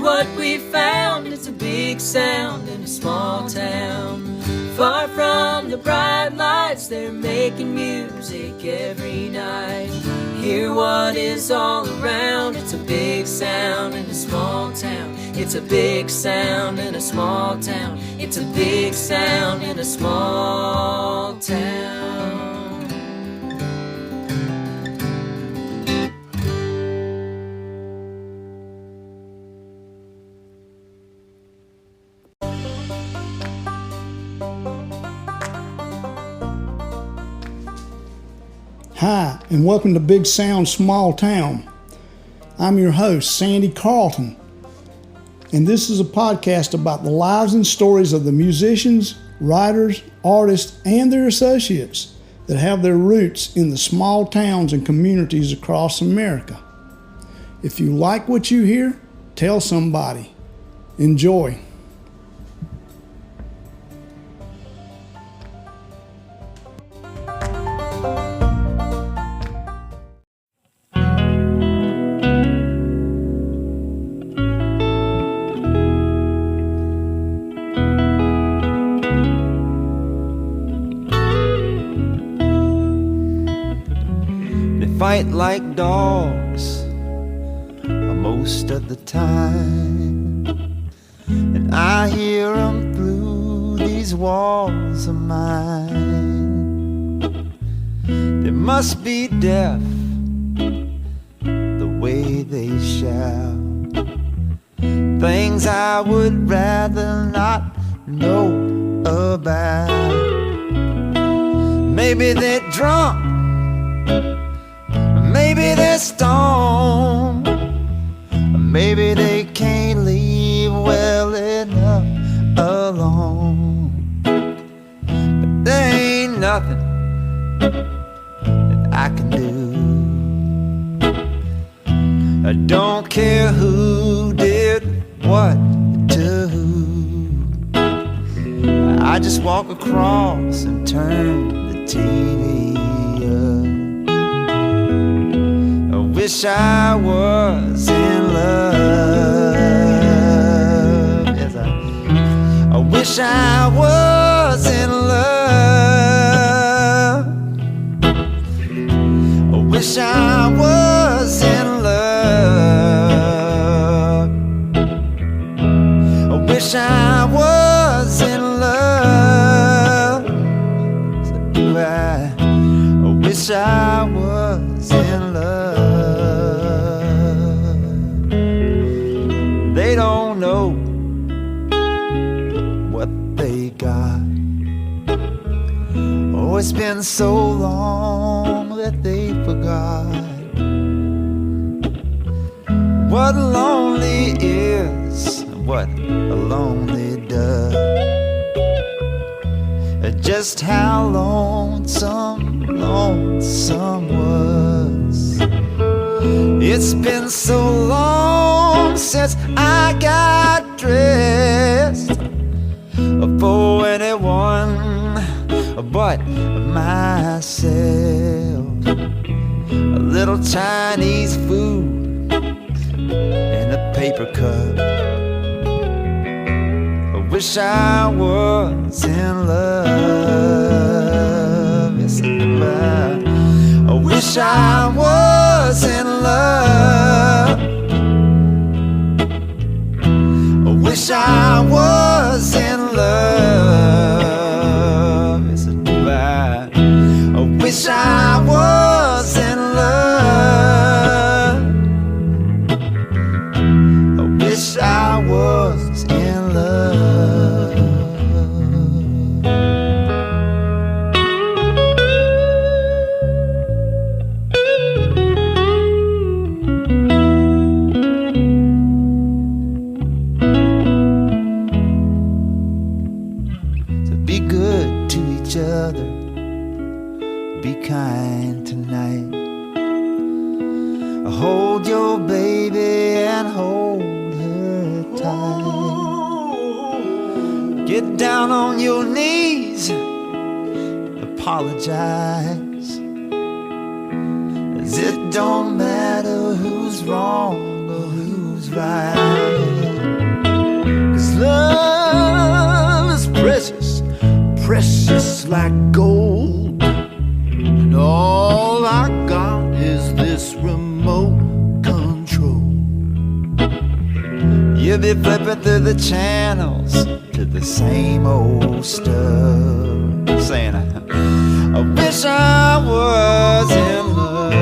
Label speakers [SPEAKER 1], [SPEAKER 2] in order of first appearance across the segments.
[SPEAKER 1] what we found. It's a big sound in a small town. Far from the bright lights, they're making music every night. Hear what is all around. It's a big sound in a small town. It's a big sound in a small town. It's a big sound in a small town.
[SPEAKER 2] Hi, and welcome to Big Sound Small Town. I'm your host, Sandy Carlton, and this is a podcast about the lives and stories of the musicians, writers, artists, and their associates that have their roots in the small towns and communities across America. If you like what you hear, tell somebody. Enjoy.
[SPEAKER 3] Fight like dogs most of the time, and I hear them through these walls of mine. They must be deaf the way they shout things I would rather not know about. Maybe they're drunk, maybe they're stoned, maybe they can't leave well enough alone. But there ain't nothing that I can do. I don't care who did what to who. I just walk across and turn the TV up. Wish I was in love. Yes, I wish I was in love. I wish I was in love. I wish I was in love. So do I wish I was in love. They don't know what they got. Oh, it's been so long that they forgot what lonely is, what a lonely does, just how lonesome was. It's been so long since I got dressed for anyone but myself. A little Chinese food in a paper cup. I wish I was in love. Yes, I wish I was in love. I wish I was in love. Yes, I wish I was in love. I wish I was in love. Be good to each other, be kind tonight. Hold your baby and hold her tight. Get down on your knees, apologize, as it don't matter who's wrong or who's right. love is precious, precious like gold. And all I got is this remote control. You'll be flipping through the channels to the same old stuff, saying, I wish I was in love.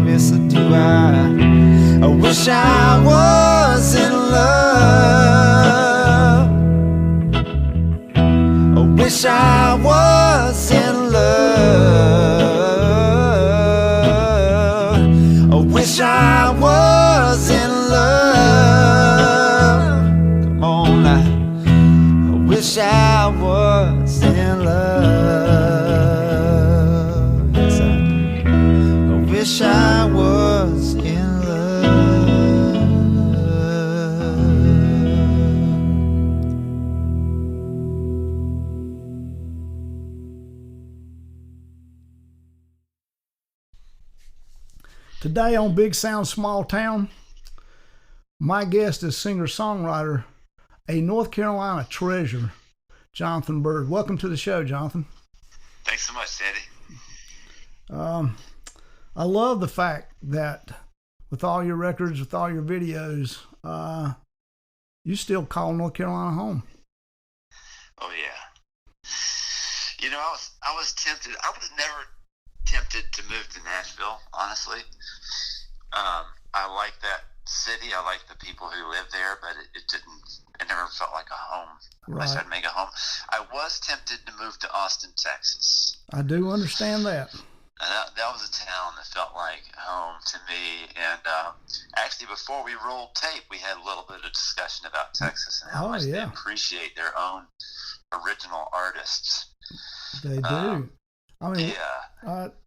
[SPEAKER 3] Yes, I do. I wish I was in love. I wish I was in love. I wish I was in love. Come on now. I wish I was in love. Yes, I wish I was in
[SPEAKER 2] Today on Big Sound Small Town, my guest is singer-songwriter, a North Carolina treasure, Jonathan Byrd. Welcome to the show, Jonathan.
[SPEAKER 4] Thanks so much, Sandy.
[SPEAKER 2] I love the fact that with all your records, with all your videos, you still call North Carolina home.
[SPEAKER 4] Oh yeah. You know, I was tempted. I was never tempted to move to Nashville, honestly. I like that city. I like the people who live there, but it never felt like a home. Unless I'd make a home. I was tempted to move to Austin, Texas.
[SPEAKER 2] I do understand that.
[SPEAKER 4] That was a town that felt like home to me. And actually, before we rolled tape, we had a little bit of discussion about Texas and how much they appreciate their own original artists.
[SPEAKER 2] They do. I mean,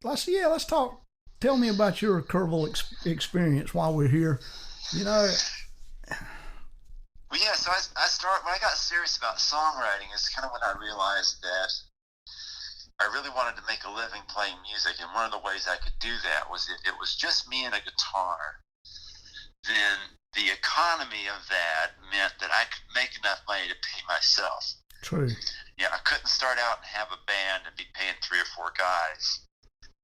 [SPEAKER 2] let's talk. Tell me about your Kerrvile experience while we're here. You know.
[SPEAKER 4] Well, yeah. So I started when I got serious about songwriting. It's kind of when I realized that I really wanted to make a living playing music, and one of the ways I could do that was it was just me and a guitar. Then the economy of that meant that I could make enough money to pay myself.
[SPEAKER 2] True.
[SPEAKER 4] Yeah, I couldn't start out and have a band and be paying 3 or 4 guys,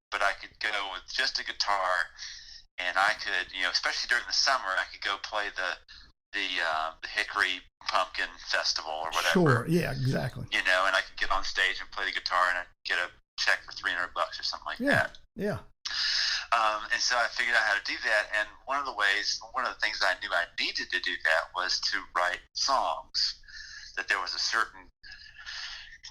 [SPEAKER 4] but I could go with just a guitar, and I could, especially during the summer, I could go play the Hickory Pumpkin Festival or whatever.
[SPEAKER 2] Sure. Yeah. Exactly.
[SPEAKER 4] And I could get on stage and play the guitar, and I'd get a check for $300 or something like that.
[SPEAKER 2] Yeah.
[SPEAKER 4] And so I figured out how to do that. And one of the things I knew I needed to do that was to write songs. That there was a certain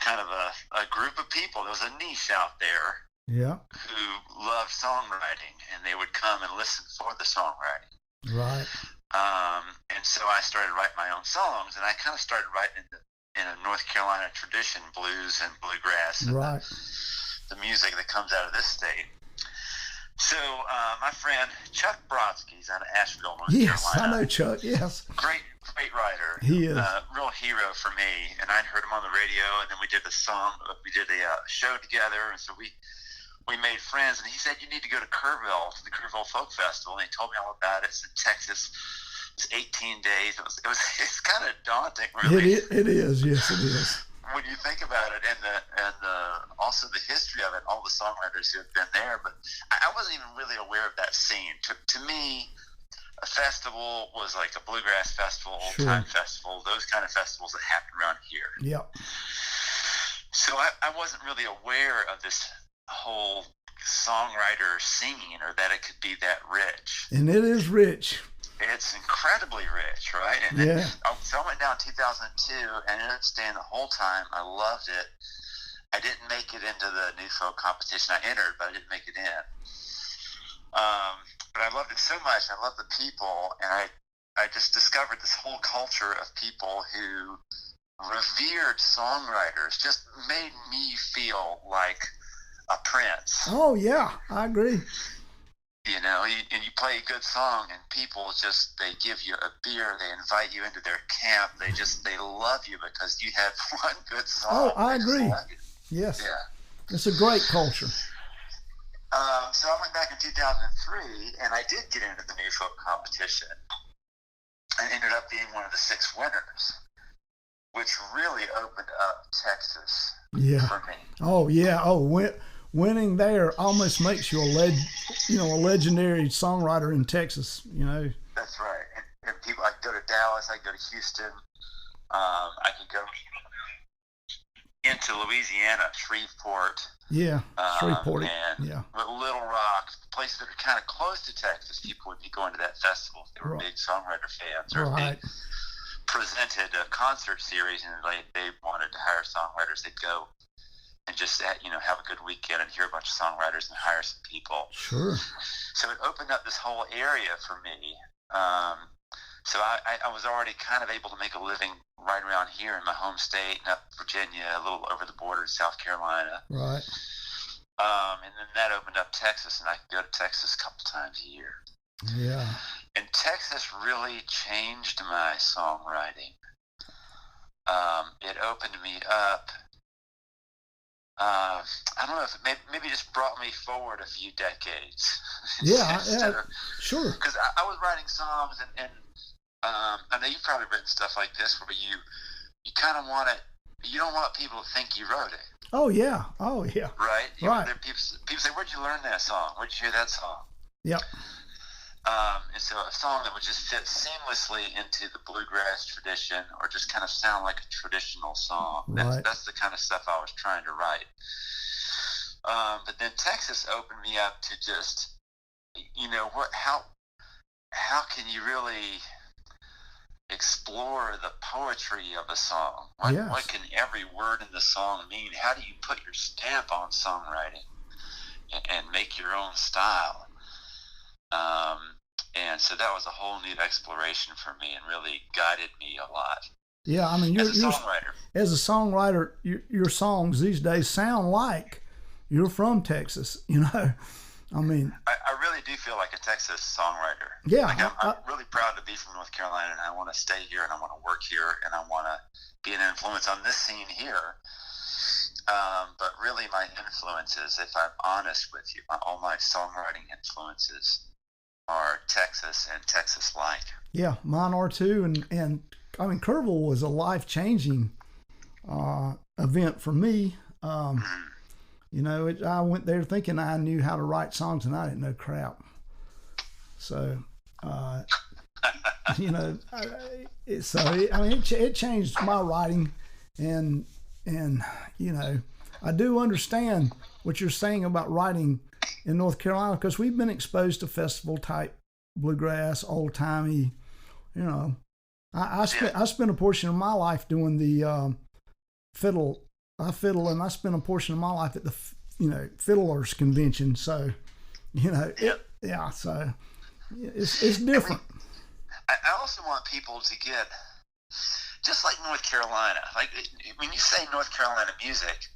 [SPEAKER 4] kind of a group of people. There was a niche out there.
[SPEAKER 2] Yeah.
[SPEAKER 4] Who loved songwriting, and they would come and listen for the songwriting.
[SPEAKER 2] Right.
[SPEAKER 4] And so I started writing my own songs, and I kind of started writing in a North Carolina tradition, blues and bluegrass, and the music that comes out of this state. So my friend Chuck Brodsky's out of Asheville, North Carolina.
[SPEAKER 2] Yes, I know Chuck. Yes.
[SPEAKER 4] Great writer.
[SPEAKER 2] He is.
[SPEAKER 4] Real hero for me. And I'd heard him on the radio, and then we did a show together, and so we made friends. And he said, you need to go to Kerrvile, to the Kerrvile Folk Festival. And he told me all about it. It's in Texas. It's 18 days. It's kind of daunting, really.
[SPEAKER 2] It is. Yes, it is.
[SPEAKER 4] When you think about it, and also the history of it, all the songwriters who have been there, but I wasn't even really aware of that scene. To me, a festival was like a bluegrass festival, old time festival, those kind of festivals that happen around here.
[SPEAKER 2] Yep.
[SPEAKER 4] So I wasn't really aware of this whole songwriter scene, or that it could be that rich.
[SPEAKER 2] And it is rich.
[SPEAKER 4] It's incredibly rich, right? And then, so I went down in 2002 and ended up staying the whole time. I loved it. I didn't make it into the New Folk competition. I entered, but I didn't make it in. But I loved it so much. I loved the people, and I just discovered this whole culture of people who revered songwriters. Just made me feel like a prince.
[SPEAKER 2] Oh yeah, I agree.
[SPEAKER 4] And you play a good song, and people they give you a beer, they invite you into their camp, they love you because you had one good song.
[SPEAKER 2] Oh, I agree. Yes.
[SPEAKER 4] Yeah.
[SPEAKER 2] It's a great culture.
[SPEAKER 4] So I went back in 2003, and I did get into the New Folk competition. and ended up being one of the 6 winners, which really opened up Texas for me.
[SPEAKER 2] Oh yeah. Oh, winning there almost makes you a legendary songwriter in Texas.
[SPEAKER 4] That's right. And people, I could go to Dallas, I could go to Houston, I could go into Louisiana, Shreveport.
[SPEAKER 2] Yeah, Shreveport.
[SPEAKER 4] And Little Rock, places that are kind of close to Texas. People would be going to that festival if they were big songwriter fans, or if they presented a concert series and they wanted to hire songwriters. They'd go and just have a good weekend and hear a bunch of songwriters and hire some people.
[SPEAKER 2] Sure. So
[SPEAKER 4] it opened up this whole area for me. So I was already kind of able to make a living right around here in my home state, in Virginia, a little over the border in South Carolina.
[SPEAKER 2] Right.
[SPEAKER 4] And then that opened up Texas, and I could go to Texas a couple times a year.
[SPEAKER 2] Yeah.
[SPEAKER 4] And Texas really changed my songwriting. It opened me up. I don't know if it maybe just brought me forward a few decades.
[SPEAKER 2] Yeah, sure.
[SPEAKER 4] Because I was writing songs, and I know you've probably written stuff like this where you kind of want it. You don't want people to think you wrote it.
[SPEAKER 2] Oh yeah.
[SPEAKER 4] Right.
[SPEAKER 2] Right.
[SPEAKER 4] People say, "Where'd you learn that song? Where'd you hear that song?"
[SPEAKER 2] Yep.
[SPEAKER 4] And so a song that would just fit seamlessly into the bluegrass tradition, or just kind of sound like a traditional song.
[SPEAKER 2] Right.
[SPEAKER 4] That's the kind of stuff I was trying to write. But then Texas opened me up to just, how can you really explore the poetry of a song? What can every word in the song mean? How do you put your stamp on songwriting and make your own style? And so that was a whole new exploration for me, and really guided me a lot.
[SPEAKER 2] Yeah, I mean,
[SPEAKER 4] you're a songwriter.
[SPEAKER 2] As a songwriter, your songs these days sound like you're from Texas. I mean,
[SPEAKER 4] I really do feel like a Texas songwriter.
[SPEAKER 2] Yeah,
[SPEAKER 4] I'm really proud to be from North Carolina, and I want to stay here, and I want to work here, and I want to be an influence on this scene here. But really, my influences, if I'm honest with you, all my songwriting influences are Texas and Texas-like.
[SPEAKER 2] Yeah, mine are too. And I mean, Kerrville was a life-changing event for me. I went there thinking I knew how to write songs, and I didn't know crap. So, it changed my writing, and I do understand what you're saying about writing in North Carolina, because we've been exposed to festival type bluegrass, old timey. I spent a portion of my life doing the fiddle. I fiddle, and I spent a portion of my life at the fiddlers convention. So, so it's different.
[SPEAKER 4] I also want people to get, just like North Carolina. Like when you say North Carolina music,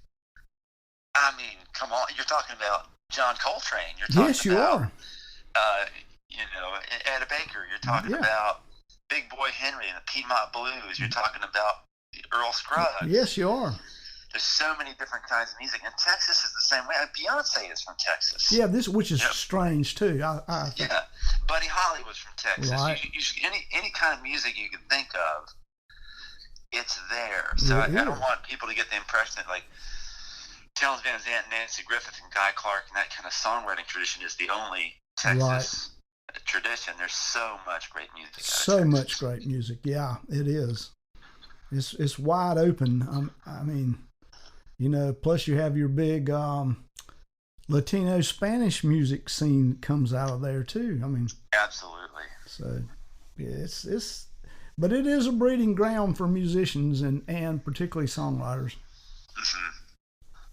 [SPEAKER 4] I mean, come on, you're talking about John Coltrane. You're talking
[SPEAKER 2] yes, you
[SPEAKER 4] about,
[SPEAKER 2] are.
[SPEAKER 4] Etta Baker. You're talking about Big Boy Henry and the Piedmont Blues. You're talking about Earl Scruggs.
[SPEAKER 2] Yes, you are.
[SPEAKER 4] There's so many different kinds of music, and Texas is the same way. Beyonce is from Texas.
[SPEAKER 2] Yeah, which is strange too.
[SPEAKER 4] Yeah, Buddy Holly was from Texas.
[SPEAKER 2] Right.
[SPEAKER 4] Any kind of music you can think of, it's there. So I don't want people to get the impression that like Townes Van Zandt, Nancy Griffith, and Guy Clark, and that kind of songwriting tradition is the only Texas tradition. There's so much great music.
[SPEAKER 2] So much great music. Yeah, it is. It's wide open. I mean, plus you have your big Latino Spanish music scene comes out of there too. I mean,
[SPEAKER 4] absolutely.
[SPEAKER 2] So yeah, but it is a breeding ground for musicians and particularly songwriters.
[SPEAKER 4] Mm-hmm.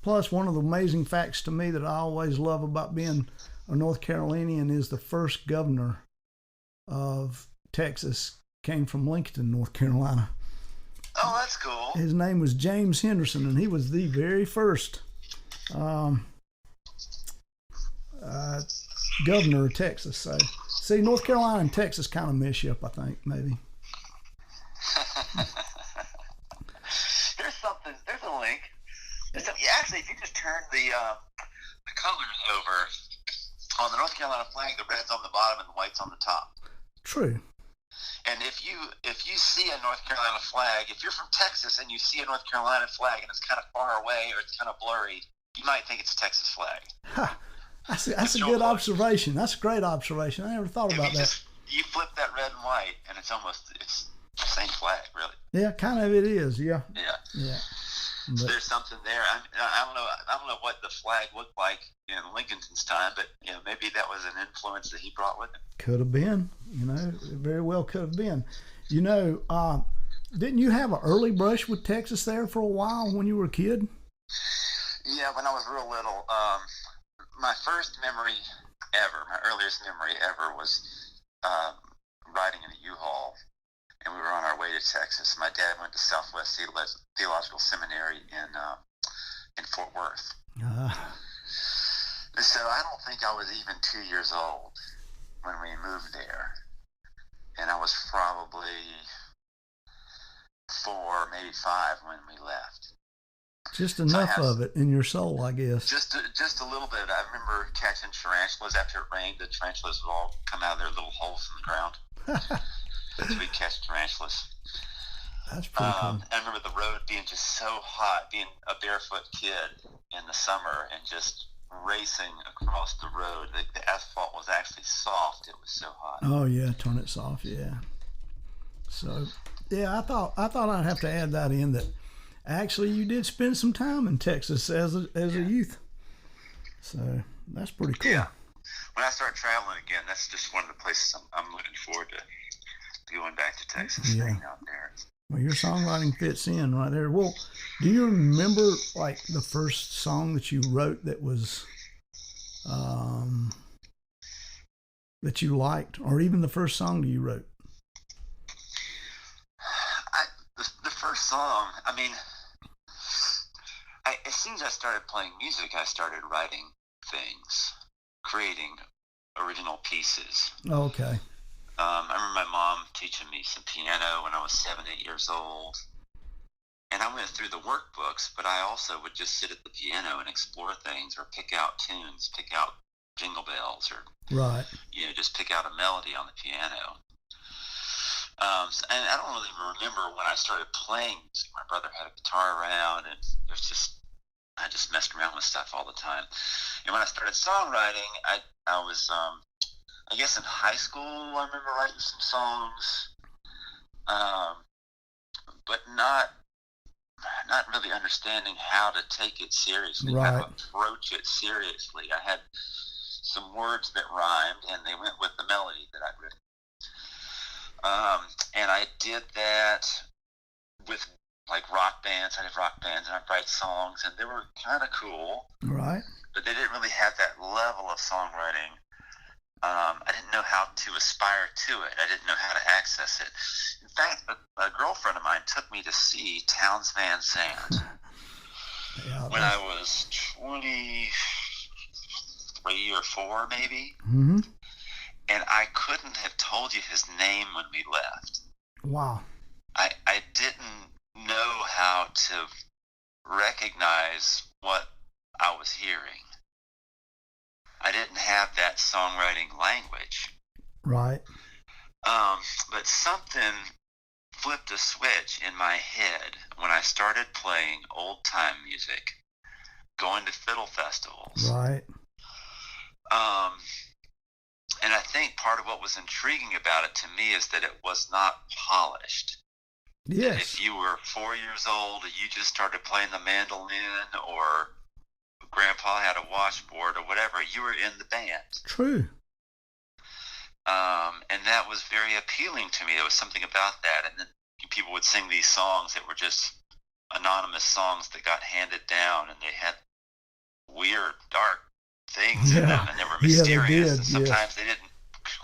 [SPEAKER 2] Plus, one of the amazing facts to me that I always love about being a North Carolinian is the first governor of Texas came from Lincoln, North Carolina.
[SPEAKER 4] Oh, that's cool.
[SPEAKER 2] His name was James Henderson, and he was the very first governor of Texas. So, see, North Carolina and Texas kind of mess you up, I think, maybe.
[SPEAKER 4] There's a link. Actually, if you just turn the colors over on the North Carolina flag, the red's on the bottom and the white's on the top.
[SPEAKER 2] True.
[SPEAKER 4] And if you see a North Carolina flag, if you're from Texas and you see a North Carolina flag and it's kind of far away or it's kind of blurry, you might think it's a Texas flag.
[SPEAKER 2] That's a good observation. That's a great observation. I never thought about that.
[SPEAKER 4] You flip that red and white, and it's the same flag, really.
[SPEAKER 2] Yeah, kind of it is. Yeah.
[SPEAKER 4] Yeah. But there's something there. I don't know what the flag looked like in Lincoln's time, but maybe that was an influence that he brought with him.
[SPEAKER 2] Could have been. Very well could have been. Didn't you have an early brush with Texas there for a while when you were a kid?
[SPEAKER 4] Yeah, when I was real little. My first memory ever, my earliest memory ever, was riding in a U-Haul, and we were on our way to Texas. My dad went to Southwest Theological Seminary in Fort Worth. So I don't think I was even 2 years old when we moved there, and I was probably 4, maybe 5 when we left.
[SPEAKER 2] Just enough of it in your soul, I guess.
[SPEAKER 4] Just a little bit. I remember catching tarantulas after it rained. The tarantulas would all come out of their little holes in the ground. So we'd catch tarantulas.
[SPEAKER 2] That's pretty cool.
[SPEAKER 4] I remember the road being just so hot, being a barefoot kid in the summer and just racing across the road. The asphalt was actually soft. It was so hot.
[SPEAKER 2] Oh yeah, turn it soft. Yeah. So, yeah, I thought I'd have to add that in, that actually you did spend some time in Texas as a youth. So that's pretty cool.
[SPEAKER 4] Yeah. When I start traveling again, that's just one of the places I'm looking forward to going back to Texas and hanging out there.
[SPEAKER 2] Well, your songwriting fits in right there. Well, do you remember like the first song that you wrote that was that you liked, or even the first song that you wrote?
[SPEAKER 4] The first song, as soon as I started playing music, I started writing things, creating original pieces.
[SPEAKER 2] Okay.
[SPEAKER 4] I remember my mom teaching me some piano when I was 7, 8 years old. And I went through the workbooks, but I also would just sit at the piano and explore things, or pick out tunes, pick out jingle bells, or just pick out a melody on the piano. And I don't really remember when I started playing music. My brother had a guitar around, and I just messed around with stuff all the time. And when I started songwriting, I was I guess in high school I remember writing some songs, but not really understanding how to take it seriously, how to approach it seriously. I had some words that rhymed, and they went with the melody that I'd written. And I did that with like rock bands. I had rock bands, and I'd write songs, and they were kind of cool. Right. But they didn't really have that level of songwriting. I didn't know how to aspire to it. I didn't know how to access it. In fact, a girlfriend of mine took me to see Townes Van Zandt when I was 23 or 4, maybe. Mm-hmm. And I couldn't have told you his name when we left. Wow. I didn't know how to recognize what I was hearing. I didn't have that songwriting language. Right. But something flipped a switch in my head when I started playing old-time music, going to fiddle festivals. Right. And I think part of what was intriguing about it to me is that it was not polished. Yes. That if you were 4 years old and you just started playing the mandolin, or Grandpa had a washboard or whatever, you were in the band. True. And that was very appealing to me. There was something about that. And then people would sing these songs that were just anonymous songs that got handed down, and they had weird, dark things in them, and they were mysterious. And sometimes they didn't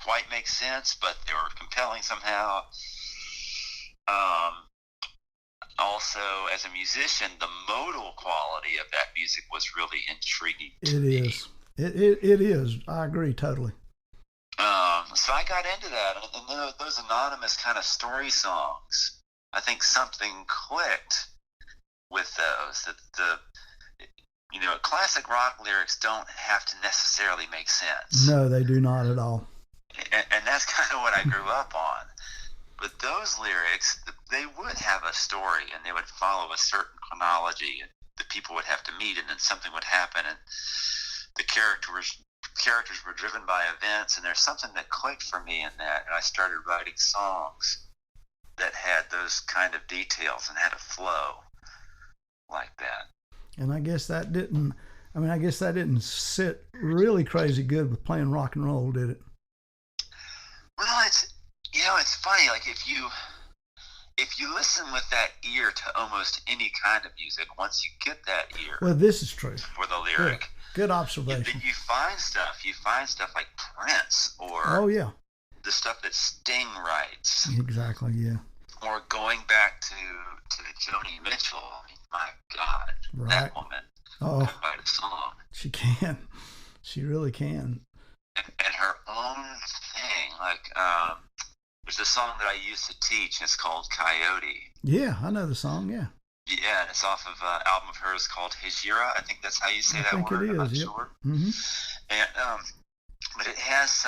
[SPEAKER 4] quite make sense, but they were compelling somehow. Also, as a musician, the modal quality of that music was really intriguing to me. It is. It is. I agree totally. So I got into that, and those anonymous kind of story songs, I think something clicked with those. That classic rock lyrics don't have to necessarily make sense. No, they do not at all. And that's kind of what I grew up on. But those lyrics, they would have a story, and they would follow a certain chronology, and the people would have to meet, and then something would happen, and the characters were driven by events, and there's something that clicked for me in that, and I started writing songs that had those kind of details and had a flow like that.
[SPEAKER 2] And I guess that didn't sit really crazy good with playing rock and roll, did it?
[SPEAKER 4] Well, it's funny. Like if you listen with that ear to almost any kind of music, once you get that ear,
[SPEAKER 2] well, this is true
[SPEAKER 4] for the lyric,
[SPEAKER 2] good observation.
[SPEAKER 4] Then you find stuff. You find stuff like Prince, or the stuff that Sting writes.
[SPEAKER 2] Exactly. Yeah.
[SPEAKER 4] Or going back to Joni Mitchell. I mean, my God, that woman can write a song.
[SPEAKER 2] She can. She really can.
[SPEAKER 4] And her own thing, like there's a song that I used to teach. It's called Coyote.
[SPEAKER 2] Yeah, I know the song. Yeah.
[SPEAKER 4] Yeah, and it's off of an album of hers called Hejira. I think that's how you say that word. I'm not sure.
[SPEAKER 2] Mm-hmm.
[SPEAKER 4] And but it has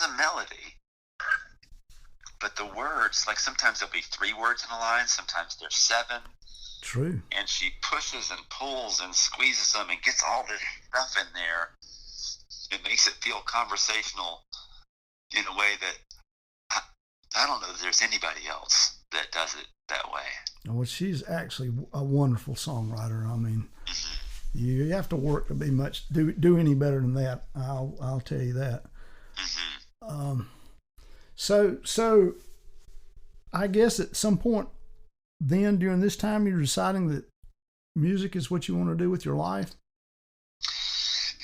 [SPEAKER 4] a melody. But the words, like sometimes there'll be 3 words in a line, sometimes there's 7.
[SPEAKER 2] True.
[SPEAKER 4] And she pushes and pulls and squeezes them and gets all this stuff in there. It makes it feel conversational in a way that I don't know that there's anybody else that does it that way.
[SPEAKER 2] Well, she's actually a wonderful songwriter. I mean, you have to work to be do any better than that. I'll tell you that. So I guess at some point then during this time you're deciding that music is what you want to do with your life?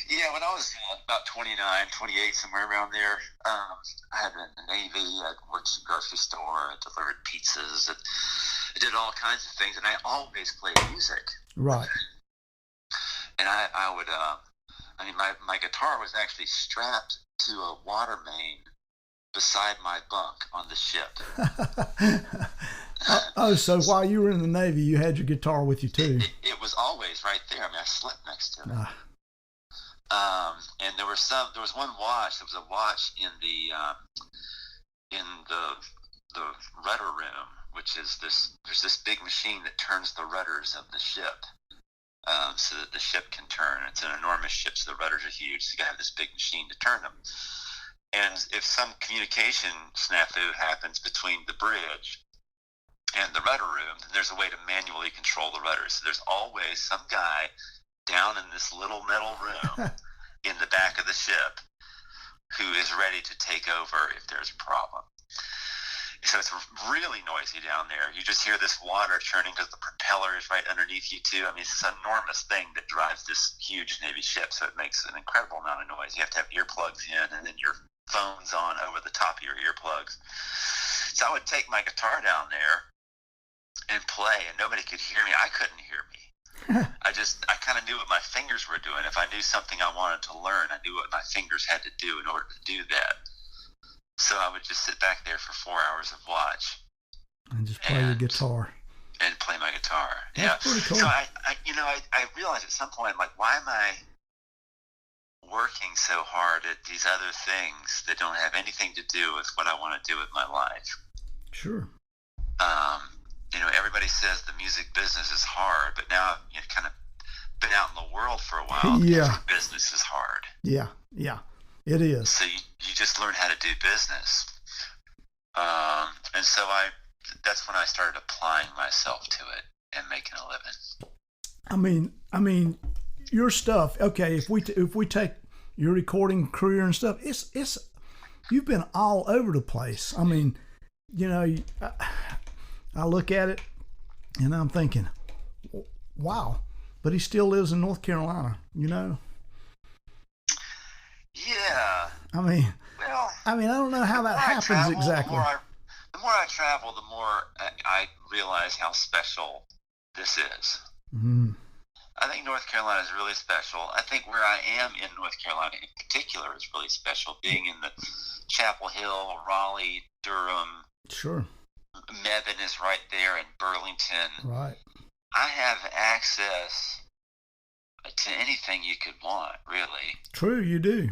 [SPEAKER 4] Yeah, when I was about 29, 28, somewhere around there, I had been in the Navy, I worked at the grocery store, I delivered pizzas, I did all kinds of things, and I always played music.
[SPEAKER 2] Right.
[SPEAKER 4] And I would, my guitar was actually strapped to a water main beside my bunk on the ship.
[SPEAKER 2] So while you were in the Navy, you had your guitar with you too?
[SPEAKER 4] It was always right there. I mean, I slept next to it. And there was one watch. There was a watch in the rudder room, which is there's this big machine that turns the rudders of the ship, so that the ship can turn. It's an enormous ship, so the rudders are huge. So you gotta have this big machine to turn them. And if some communication snafu happens between the bridge and the rudder room, then there's a way to manually control the rudders. So there's always some guy down in this little metal room in the back of the ship who is ready to take over if there's a problem. So it's really noisy down there. You just hear this water churning because the propeller is right underneath you too. I mean, it's this enormous thing that drives this huge Navy ship, so it makes an incredible amount of noise. You have to have earplugs in, and then your phone's on over the top of your earplugs. So I would take my guitar down there and play, and nobody could hear me. I couldn't hear me. I kind of knew what my fingers were doing. If I knew something I wanted to learn, I knew what my fingers had to do in order to do that. So I would just sit back there for 4 hours of watch
[SPEAKER 2] and just play your guitar
[SPEAKER 4] and play my guitar.
[SPEAKER 2] That's pretty cool.
[SPEAKER 4] So I realized at some point, I'm like, why am I working so hard at these other things that don't have anything to do with what I want to do with my life?
[SPEAKER 2] Sure.
[SPEAKER 4] Everybody says the music business is hard, but now you've kind of been out in the world for a while.
[SPEAKER 2] Yeah.
[SPEAKER 4] Music business is hard.
[SPEAKER 2] Yeah, it is.
[SPEAKER 4] So you just learn how to do business. And so that's when I started applying myself to it and making a living.
[SPEAKER 2] I mean, your stuff. Okay, if we take your recording career and stuff, it's you've been all over the place. I mean, I look at it and I'm thinking, wow, but he still lives in North Carolina,
[SPEAKER 4] Yeah.
[SPEAKER 2] I mean, I don't know how that happens exactly.
[SPEAKER 4] The more I travel, the more I realize how special this is.
[SPEAKER 2] Mm-hmm.
[SPEAKER 4] I think North Carolina is really special. I think where I am in North Carolina in particular is really special, being in the Chapel Hill, Raleigh, Durham.
[SPEAKER 2] Sure.
[SPEAKER 4] Mebane is right there in Burlington.
[SPEAKER 2] Right.
[SPEAKER 4] I have access to anything you could want, really.
[SPEAKER 2] True, you do.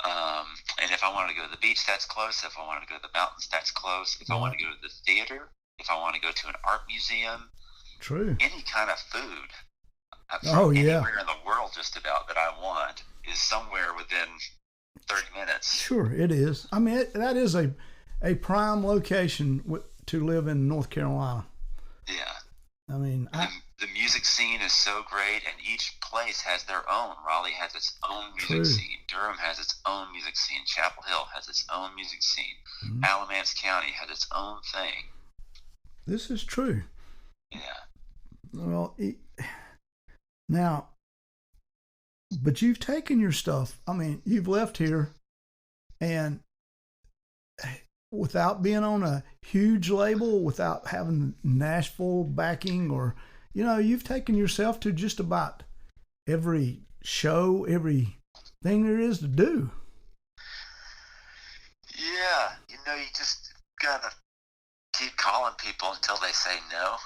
[SPEAKER 4] And if I wanted to go to the beach, that's close. If I wanted to go to the mountains, that's close. If I want to go to the theater, if I want to go to an art museum,
[SPEAKER 2] True.
[SPEAKER 4] any kind of food
[SPEAKER 2] Oh, yeah.
[SPEAKER 4] anywhere in the world just about that I want is somewhere within 30 minutes.
[SPEAKER 2] Sure, it is. I mean, that is a prime location to live in North Carolina.
[SPEAKER 4] Yeah.
[SPEAKER 2] I mean,
[SPEAKER 4] the music scene is so great, and each place has their own. Raleigh has its own music
[SPEAKER 2] True.
[SPEAKER 4] scene. Durham has its own music scene. Chapel Hill has its own music scene.
[SPEAKER 2] Mhm.
[SPEAKER 4] Alamance County has its own thing.
[SPEAKER 2] This is true.
[SPEAKER 4] Yeah.
[SPEAKER 2] Well, now, but you've taken your stuff. I mean, you've left here, and without being on a huge label, without having Nashville backing, or, you know, you've taken yourself to just about every show, everything there is to do.
[SPEAKER 4] Yeah. You know, you just gotta keep calling people until they say no.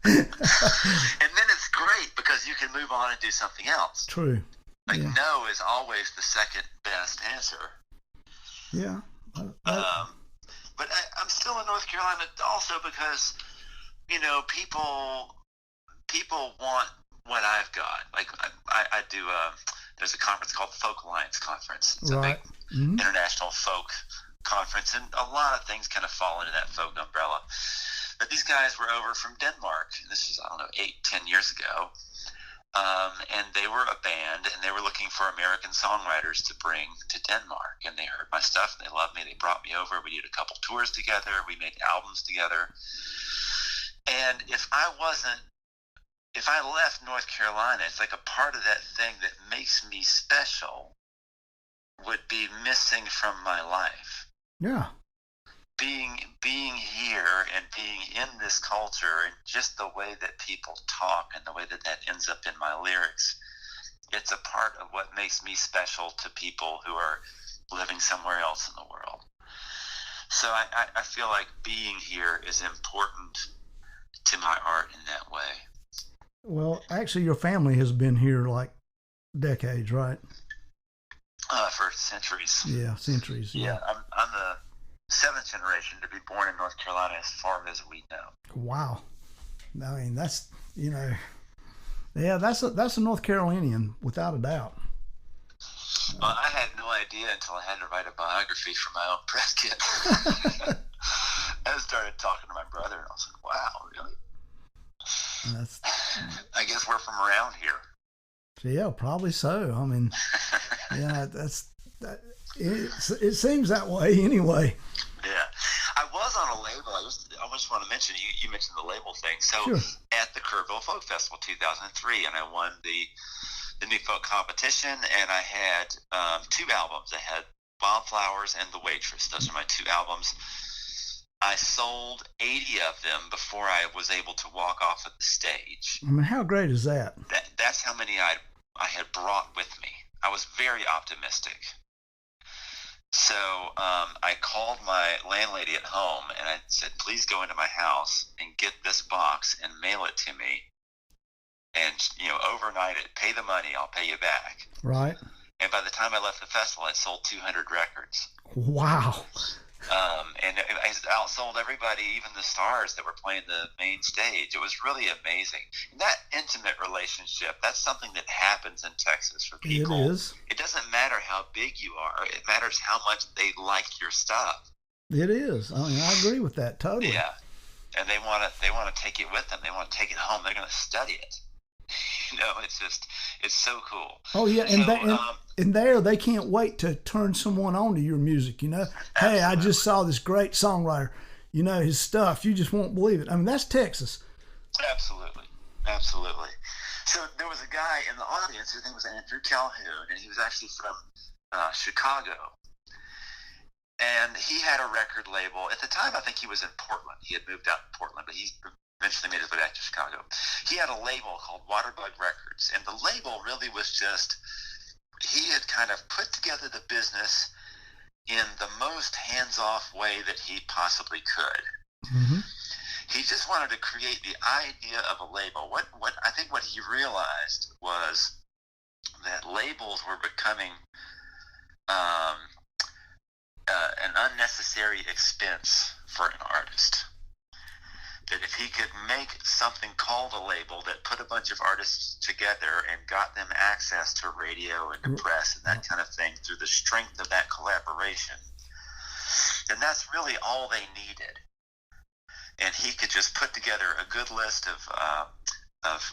[SPEAKER 4] And then it's great because you can move on and do something else.
[SPEAKER 2] True.
[SPEAKER 4] Like,
[SPEAKER 2] Yeah.
[SPEAKER 4] no is always the second best answer.
[SPEAKER 2] Yeah.
[SPEAKER 4] But I'm still in North Carolina also because, you know, people want what I've got. Like, I do there's a conference called the Folk Alliance Conference. It's a big international folk conference, and a lot of things kind of fall into that folk umbrella. But these guys were over from Denmark, and this is, I don't know, 8-10 years ago, and they were a band, and they were looking for American songwriters to bring to Denmark, and they heard my stuff, and they loved me. They brought me over. We did a couple tours together. We made albums together. And if I left North Carolina, it's like a part of that thing that makes me special would be missing from my life.
[SPEAKER 2] Yeah.
[SPEAKER 4] Being here and being in this culture, and just the way that people talk and the way that ends up in my lyrics, it's a part of what makes me special to people who are living somewhere else in the world. So I feel like being here is important to my art in that way.
[SPEAKER 2] Well, actually, your family has been here like decades, right?
[SPEAKER 4] For centuries.
[SPEAKER 2] Yeah, centuries.
[SPEAKER 4] Yeah, I'm the 7th generation to be born in North Carolina as far as we know.
[SPEAKER 2] Wow. I mean, that's, you know, yeah, that's a North Carolinian without a doubt.
[SPEAKER 4] Well, I had no idea until I had to write a biography for my own press kit. I started talking to my brother, and I was like, wow, really? I guess we're from around here.
[SPEAKER 2] Yeah, probably so. I mean, yeah, it seems that way anyway.
[SPEAKER 4] Yeah. I was on a label. I just want to mention, you mentioned the label thing. So
[SPEAKER 2] Sure.
[SPEAKER 4] At the Kerrvile Folk Festival 2003, and I won the New Folk competition, and I had 2 albums. I had Wildflowers and The Waitress. Those are my 2 albums. I sold 80 of them before I was able to walk off of the stage.
[SPEAKER 2] I mean, how great is that?
[SPEAKER 4] That's how many I had brought with me. I was very optimistic. So I called my landlady at home, and I said, please go into my house and get this box and mail it to me. And, you know, overnight it, pay the money, I'll pay you back.
[SPEAKER 2] Right.
[SPEAKER 4] And by the time I left the festival, I sold 200 records.
[SPEAKER 2] Wow.
[SPEAKER 4] And I outsold everybody, even the stars that were playing the main stage. It was really amazing. And that intimate relationship, that's something that happens in Texas for people.
[SPEAKER 2] It is.
[SPEAKER 4] It doesn't matter how big you are. It matters how much they like your stuff.
[SPEAKER 2] It is. I mean, I agree with that totally.
[SPEAKER 4] Yeah. And they want to take it with them. They want to take it home. They're going to study it. You know, it's so cool.
[SPEAKER 2] Oh yeah,
[SPEAKER 4] So,
[SPEAKER 2] and there they can't wait to turn someone on to your music. You know, hey, I just saw this great songwriter. You know his stuff. You just won't believe it. I mean, that's Texas.
[SPEAKER 4] Absolutely. So there was a guy in the audience. His name was Andrew Calhoun, and he was actually from Chicago. And he had a record label. At the time, I think he was in Portland. He had moved out to Portland, but he eventually made his way back to Chicago. He had a label called Waterbug Records, and the label really was just, he had kind of put together the business in the most hands-off way that he possibly could.
[SPEAKER 2] Mm-hmm.
[SPEAKER 4] He just wanted to create the idea of a label. What I think what he realized was that labels were becoming an unnecessary expense for an artist. That if he could make something called a label that put a bunch of artists together and got them access to radio and to press and that kind of thing through the strength of that collaboration, then that's really all they needed. And he could just put together a good list of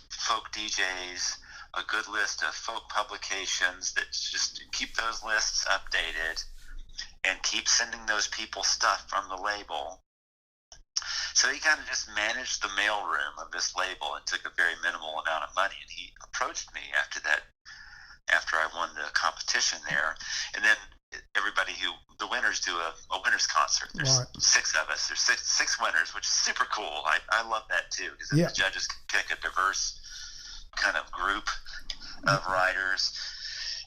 [SPEAKER 4] folk DJs, a good list of folk publications, that just keep those lists updated and keep sending those people stuff from the label. So he kind of just managed the mailroom of this label and took a very minimal amount of money. And he approached me after I won the competition there. And then the winners do a winners concert. There's
[SPEAKER 2] Right.
[SPEAKER 4] 6 of us. There's six winners, which is super cool. I love that too, because the judges can pick a diverse kind of group of writers.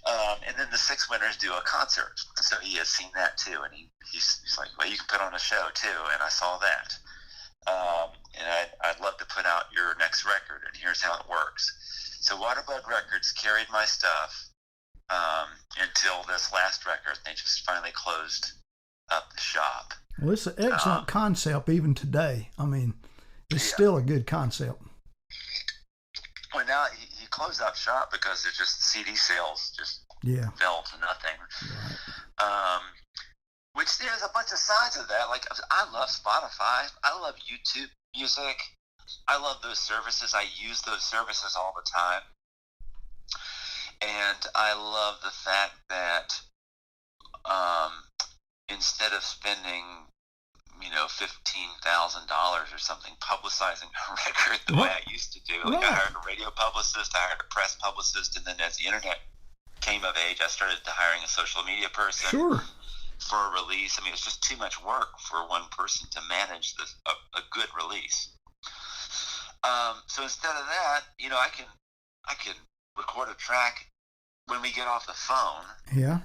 [SPEAKER 4] And then the 6 winners do a concert. And so he has seen that too. And he's like, well, you can put on a show too. And I saw that. And I'd love to put out your next record, and here's how it works. So Waterblood Records carried my stuff until this last record. They just finally closed up the shop.
[SPEAKER 2] Well, it's an excellent concept even today. I mean, it's still a good concept.
[SPEAKER 4] Well, now he closed up shop because there's just CD sales just fell to nothing.
[SPEAKER 2] Right.
[SPEAKER 4] Which there's a bunch of sides of that. Like, I love Spotify. I love YouTube music. I love those services. I use those services all the time. And I love the fact that instead of spending, $15,000 or something publicizing a record the way I used to do, like I hired a radio publicist, I hired a press publicist, and then as the internet came of age, I started hiring a social media person.
[SPEAKER 2] Sure.
[SPEAKER 4] For a release. I mean, it's just too much work for one person to manage a good release. So instead of that, I can record a track when we get off the phone.
[SPEAKER 2] Yeah.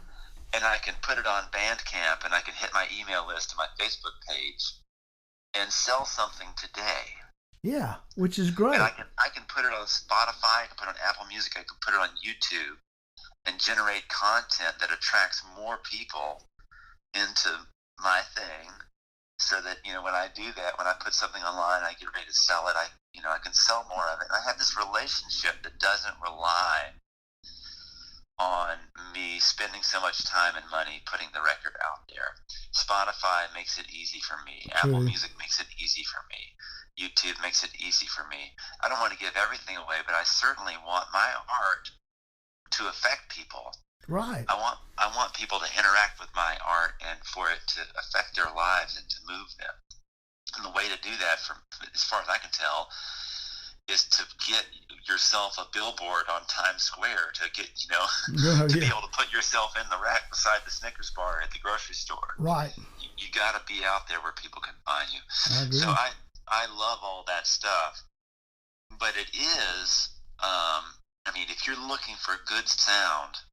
[SPEAKER 4] And I can put it on Bandcamp, and I can hit my email list to my Facebook page and sell something today.
[SPEAKER 2] Yeah, which is great.
[SPEAKER 4] And I can put it on Spotify, I can put it on Apple Music, I can put it on YouTube, and generate content that attracts more people into my thing, so that when I do that, when I put something online, I get ready to sell it, I can sell more of it. And I have this relationship that doesn't rely on me spending so much time and money putting the record out there. Spotify makes it easy for me. Apple Music makes it easy for me. YouTube makes it easy for me. I don't want to give everything away, but I certainly want my art to affect people.
[SPEAKER 2] Right.
[SPEAKER 4] I want people to interact with my art and for it to affect their lives and to move them. And the way to do that, from as far as I can tell, is to get yourself a billboard on Times Square, to get be able to put yourself in the rack beside the Snickers bar at the grocery store. Right. You got to be out there where people can find you.
[SPEAKER 2] I agree.
[SPEAKER 4] So I love all that stuff, but it is if you're looking for good sound,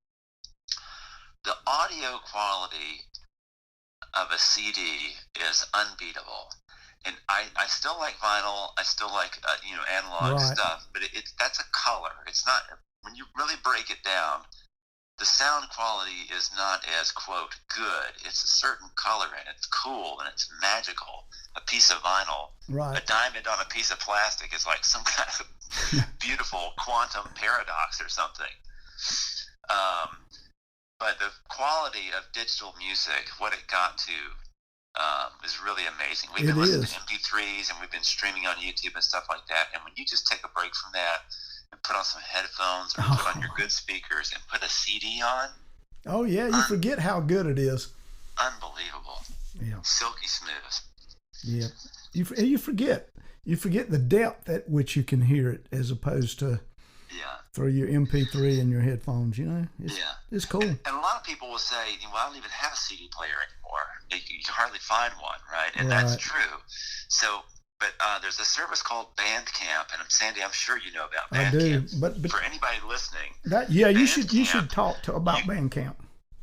[SPEAKER 4] the audio quality of a CD is unbeatable. And I still like vinyl. I still like analog stuff, but that's a color. It's not, when you really break it down, the sound quality is not as, quote, good. It's a certain color, and it's cool, and it's magical. A piece of vinyl, a diamond on a piece of plastic is like some kind of beautiful quantum paradox or something. But the quality of digital music, what it got to, is really amazing. We've been listening to MP3s, and we've been streaming on YouTube and stuff like that. And when you just take a break from that and put on some headphones or put on your good speakers and put a CD on.
[SPEAKER 2] Oh, yeah. You forget how good it is.
[SPEAKER 4] Unbelievable.
[SPEAKER 2] Yeah.
[SPEAKER 4] Silky smooth.
[SPEAKER 2] Yeah. You forget the depth at which you can hear it as opposed to through your MP3 and your headphones, It's cool.
[SPEAKER 4] And a lot of people will say, well, I don't even have a CD player anymore. You can hardly find one, right? And that's true. So, but there's a service called Bandcamp, and Sandy, I'm sure you know about Bandcamp.
[SPEAKER 2] I do, but
[SPEAKER 4] for anybody listening,
[SPEAKER 2] you should talk about Bandcamp.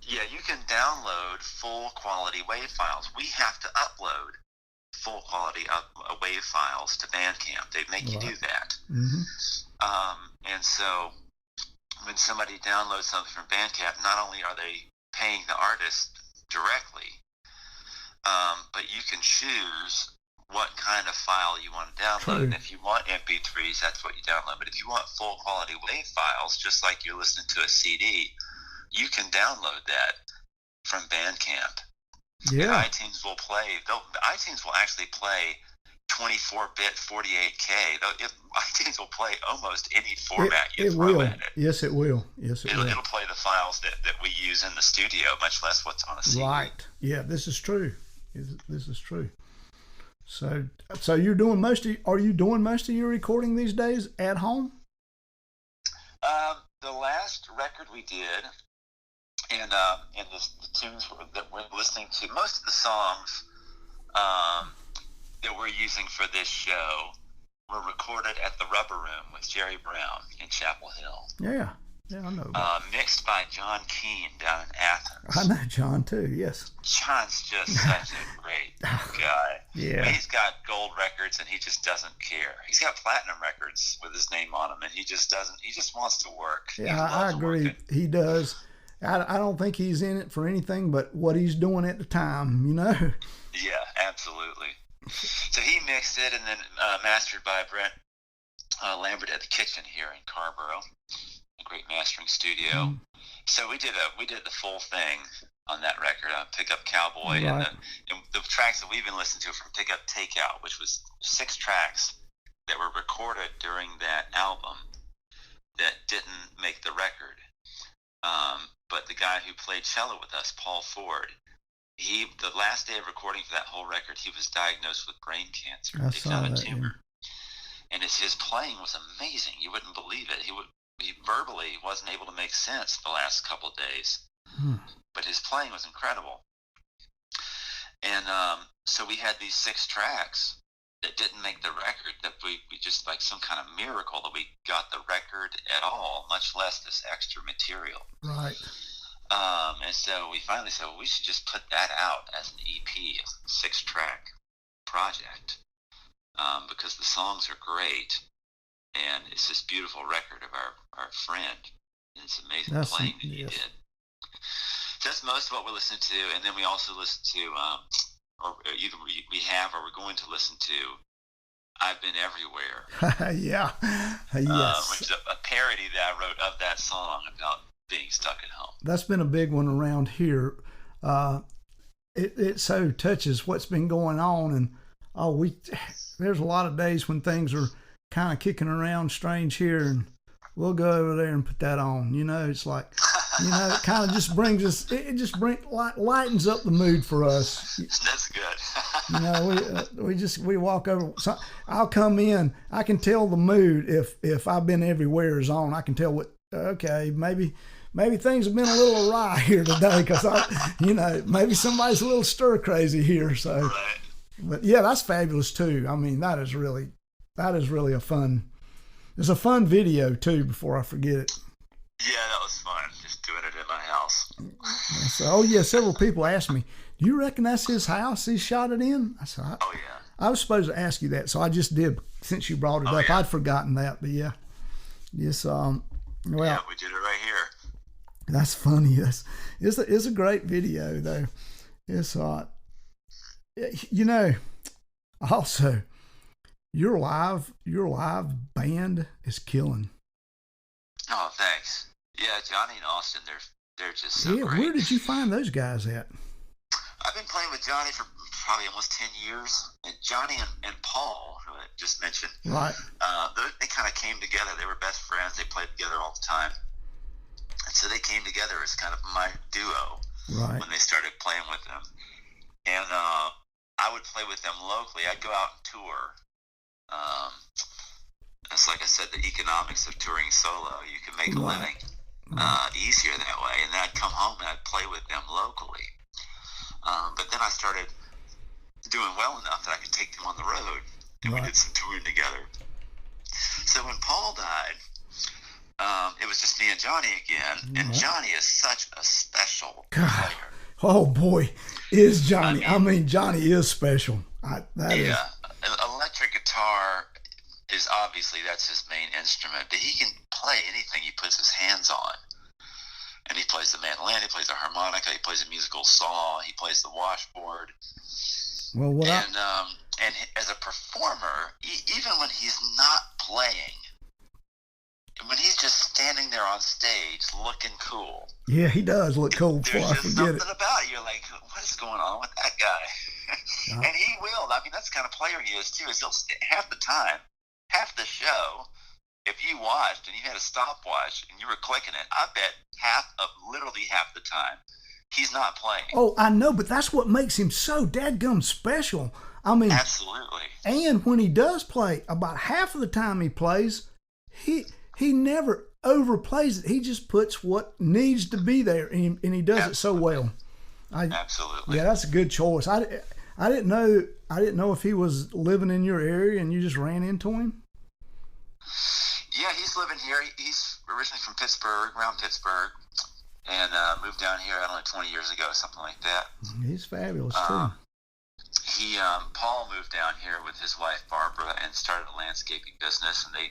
[SPEAKER 4] Yeah, you can download full quality WAV files. We have to upload full quality WAV files to Bandcamp. They make you do that.
[SPEAKER 2] Mm-hmm.
[SPEAKER 4] And so when somebody downloads something from Bandcamp, not only are they paying the artist directly, but you can choose what kind of file you want to download. And if you want MP3s, that's what you download. But if you want full quality WAV files, just like you're listening to a CD, you can download that from Bandcamp.
[SPEAKER 2] Yeah.
[SPEAKER 4] And iTunes will actually play 24-bit 48K. iTunes will play almost any format you throw at it.
[SPEAKER 2] Yes, it will.
[SPEAKER 4] It'll play the files that we use in the studio, much less what's on a CD.
[SPEAKER 2] Right. Yeah, this is true. This is true. So you're doing are you doing most of your recording these days at home?
[SPEAKER 4] The last record we did, and the tunes that we're listening to, most of the songs that we're using for this show were recorded at the Rubber Room with Jerry Brown in Chapel Hill.
[SPEAKER 2] Yeah, I know.
[SPEAKER 4] Mixed by John Keane down in Athens.
[SPEAKER 2] I know John too. Yes.
[SPEAKER 4] John's just such a great guy.
[SPEAKER 2] Yeah.
[SPEAKER 4] He's got gold records and he just doesn't care. He's got platinum records with his name on them, and he just doesn't. He just wants to work.
[SPEAKER 2] Yeah, I agree. Working. He does. I don't think he's in it for anything but what he's doing at the time. You know.
[SPEAKER 4] Yeah, absolutely. So he mixed it and then mastered by Brent Lambert at the Kitchen here in Carrboro, a great mastering studio. So we did the full thing on that record, Pickup Cowboy, right. and the tracks that we've been listening to from Pickup Takeout, which was 6 tracks that were recorded during that album that didn't make the record. But the guy who played cello with us, Paul Ford, the last day of recording for that whole record, he was diagnosed with brain cancer. They found a tumor. Yeah. And his playing was amazing. You wouldn't believe it. He verbally wasn't able to make sense the last couple of days. But his playing was incredible. And so we had these 6 tracks that didn't make the record, that we just, like some kind of miracle that we got the record at all, much less this extra material.
[SPEAKER 2] Right.
[SPEAKER 4] And so we finally said, well, we should just put that out as an EP, a 6-track project, because the songs are great, and it's this beautiful record of our friend, and it's amazing playing that he did. So that's most of what we're listening to, and then we also listen to, or either we have or we're going to listen to, I've Been Everywhere.
[SPEAKER 2] Yeah. Yes.
[SPEAKER 4] Which is a parody that I wrote of that song about being stuck at home.
[SPEAKER 2] That's been a big one around here. It so touches what's been going on, and there's a lot of days when things are kind of kicking around strange here, and we'll go over there and put that on. You know, it's like, you know, it kind of just brings us. It just lightens up the mood for us.
[SPEAKER 4] That's good.
[SPEAKER 2] You know, we walk over. So I'll come in. I can tell the mood if I've Been Everywhere is on. I can tell what. Okay, maybe things have been a little awry here today because maybe somebody's a little stir crazy here. So,
[SPEAKER 4] right.
[SPEAKER 2] But yeah, that's fabulous too. I mean, that is really a fun. It's a fun video too. Before I forget it.
[SPEAKER 4] Yeah, that was fun. Just doing it in my house.
[SPEAKER 2] So, several people asked me, "Do you reckon that's his house he shot it in?" I said,
[SPEAKER 4] "Oh yeah."
[SPEAKER 2] I was supposed to ask you that, so I just did since you brought it up. Yeah. I'd forgotten that, but yeah, yes. Well,
[SPEAKER 4] yeah, we did it right here.
[SPEAKER 2] That's funny. It's a great video though. It's also your live band is killing.
[SPEAKER 4] Oh, thanks. Yeah, Johnny and Austin, they're just so great.
[SPEAKER 2] Where did you find those guys at?
[SPEAKER 4] I've been playing with Johnny for probably almost 10 years. And Johnny and Paul, who I just mentioned,
[SPEAKER 2] right?
[SPEAKER 4] They kind of came together. They were best friends. They played together all the time. And so they came together as kind of my duo when they started playing with them. And I would play with them locally. I'd go out and tour. It's like I said, the economics of touring solo. You can make a living easier that way. And then I'd come home and I'd play with them locally. But then I started doing well enough that I could take them on the road. And we did some touring together. So when Paul died, it was just me and Johnny again. And Johnny is such a special player.
[SPEAKER 2] Oh boy, is Johnny. I mean Johnny is special. Electric
[SPEAKER 4] guitar is obviously that's his main instrument, but he can play anything he puts his hands on. And he plays the mandolin, he plays the harmonica, he plays a musical saw, he plays the washboard.
[SPEAKER 2] Well,
[SPEAKER 4] and as a performer, even when he's not playing, when he's just standing there on stage looking cool.
[SPEAKER 2] Yeah, he does look cool before I forget it.
[SPEAKER 4] There's just something about it. You're like, what is going on with that guy? And he will. I mean, that's the kind of player he is, too. Is he'll half the time, half the show, if you watched and you had a stopwatch and you were clicking it, I bet literally half the time, he's not playing.
[SPEAKER 2] Oh, I know, but that's what makes him so dadgum special. I mean,
[SPEAKER 4] absolutely.
[SPEAKER 2] And when he does play, about half of the time he plays, he never overplays it. He just puts what needs to be there, and he does it so well.
[SPEAKER 4] Absolutely.
[SPEAKER 2] Yeah, that's a good choice. I didn't know if he was living in your area and you just ran into him.
[SPEAKER 4] Yeah, he's living here. He's originally from Pittsburgh, around Pittsburgh, and moved down here, I don't know, 20 years ago, something like that.
[SPEAKER 2] He's fabulous, too.
[SPEAKER 4] Paul moved down here with his wife, Barbara, and started a landscaping business, and they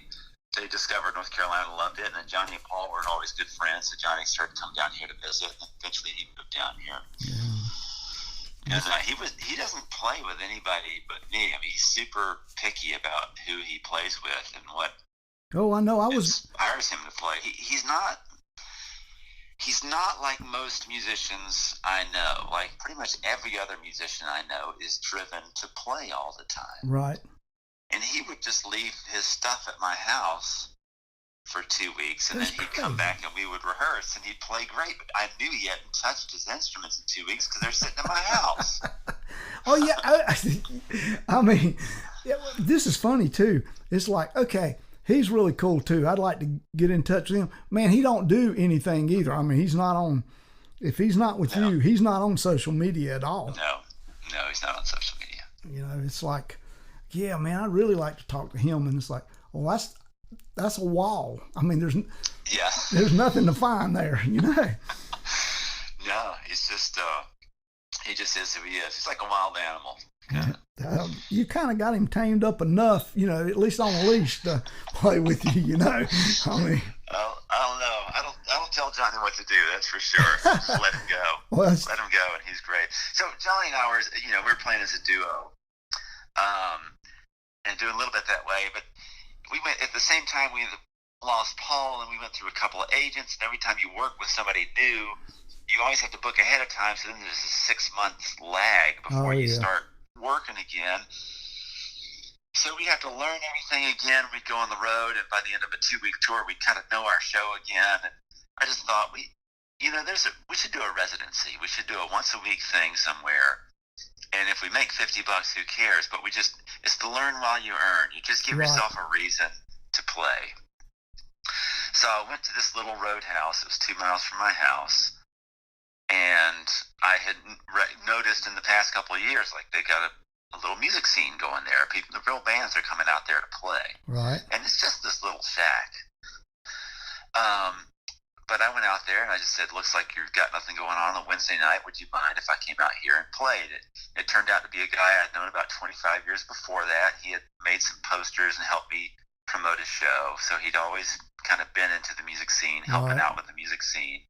[SPEAKER 4] discovered North Carolina, loved it, and then Johnny and Paul were always good friends, so Johnny started to come down here to visit, and eventually he moved down here. Yeah. And he doesn't play with anybody but me. I mean, he's super picky about who he plays with and what inspires him to play. He's not like most musicians I know. Like pretty much every other musician I know is driven to play all the time.
[SPEAKER 2] Right.
[SPEAKER 4] And he would just leave his stuff at my house for 2 weeks, and then he'd come back and we would rehearse, and he'd play great. But I knew he hadn't touched his instruments in 2 weeks because they're sitting in my house.
[SPEAKER 2] Oh, yeah. I mean, this is funny, too. It's like, okay, he's really cool, too. I'd like to get in touch with him. Man, he don't do anything either. I mean, he's not on, if he's not with you, he's not on social media at all.
[SPEAKER 4] No, he's not on social media.
[SPEAKER 2] You know, it's like, yeah, man, I'd really like to talk to him. And it's like, well, that's a wall. I mean, there's nothing to find there, you know.
[SPEAKER 4] No, he's just he just is who he is. He's like a wild animal.
[SPEAKER 2] You kind of got him tamed up enough, you know, at least on a leash to play with you, you know. I mean,
[SPEAKER 4] I don't know. I don't tell Johnny what to do. That's for sure. Just let him go. Let him go, and he's great. So Johnny and I we're playing as a duo, and doing a little bit that way, but. We went at the same time. We lost Paul, and we went through a couple of agents. And every time you work with somebody new, you always have to book ahead of time. So then there's a 6 month lag before you start working again. So we have to learn everything again. We go on the road, and by the end of a 2-week tour, we kind of know our show again. And I just thought we should do a residency. We should do a once a week thing somewhere. And if we make $50, who cares? But it's to learn while you earn. You just give yourself a reason to play. So I went to this little roadhouse. It was 2 miles from my house. And I had noticed in the past couple of years, like they got a little music scene going there. The real bands are coming out there to play.
[SPEAKER 2] Right.
[SPEAKER 4] And it's just this little shack. But I went out there and I just said, looks like you've got nothing going on Wednesday night. Would you mind if I came out here and played it? It turned out to be a guy I'd known about 25 years before that. He had made some posters and helped me promote his show. So he'd always kind of been into the music scene, helping out with the music scene.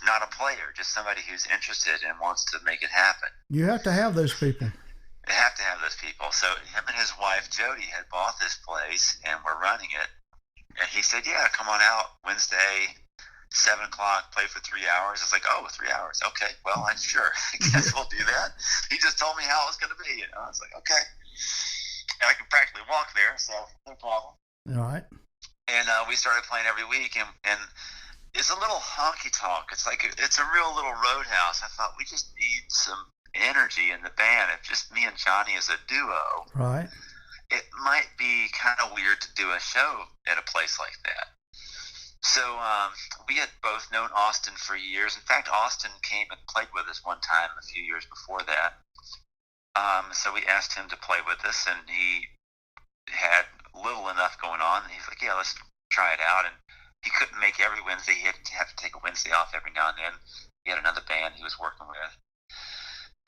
[SPEAKER 4] Not a player, just somebody who's interested and wants to make it happen.
[SPEAKER 2] You have to have those people.
[SPEAKER 4] You have to have those people. So him and his wife, Jody, had bought this place and were running it. And he said, yeah, come on out Wednesday, 7 o'clock, play for 3 hours. I was like, 3 hours. Okay, well, I'm sure. I guess we'll do that. He just told me how it was going to be. I was like, okay. And I could practically walk there, so no problem.
[SPEAKER 2] All right.
[SPEAKER 4] And we started playing every week, and it's a little honky-tonk. It's like it's a real little roadhouse. I thought we just need some energy in the band. If just me and Johnny as a duo.
[SPEAKER 2] Right.
[SPEAKER 4] It might be kind of weird to do a show at a place like that. So we had both known Austin for years. In fact, Austin came and played with us one time a few years before that. So we asked him to play with us, and he had little enough going on. And he's like, yeah, let's try it out. And he couldn't make every Wednesday. He had to take a Wednesday off every now and then. He had another band he was working with.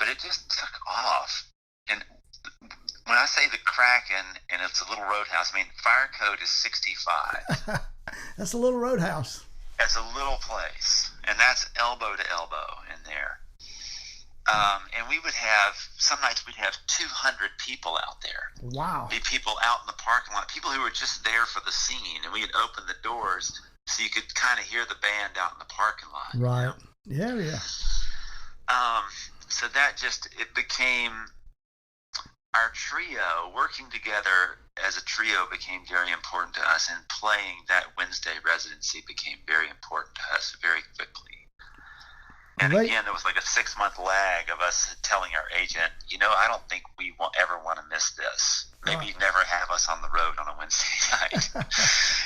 [SPEAKER 4] But it just took off. And when I say the Kraken and it's a little roadhouse, I mean fire code is 65.
[SPEAKER 2] That's a little roadhouse.
[SPEAKER 4] That's a little place, and that's elbow to elbow in there. And we would have, some nights we'd have 200 people out there.
[SPEAKER 2] Wow.
[SPEAKER 4] Be people out in the parking lot, people who were just there for the scene, and we'd open the doors so you could kind of hear the band out in the parking lot.
[SPEAKER 2] Right.
[SPEAKER 4] You know?
[SPEAKER 2] Yeah.
[SPEAKER 4] So that just, it became our trio. Working together as a trio became very important to us, and playing that Wednesday residency became very important to us very quickly. And again, there was like a 6-month lag of us telling our agent, I don't think we won't ever want to miss this. Maybe never have us on the road on a Wednesday night.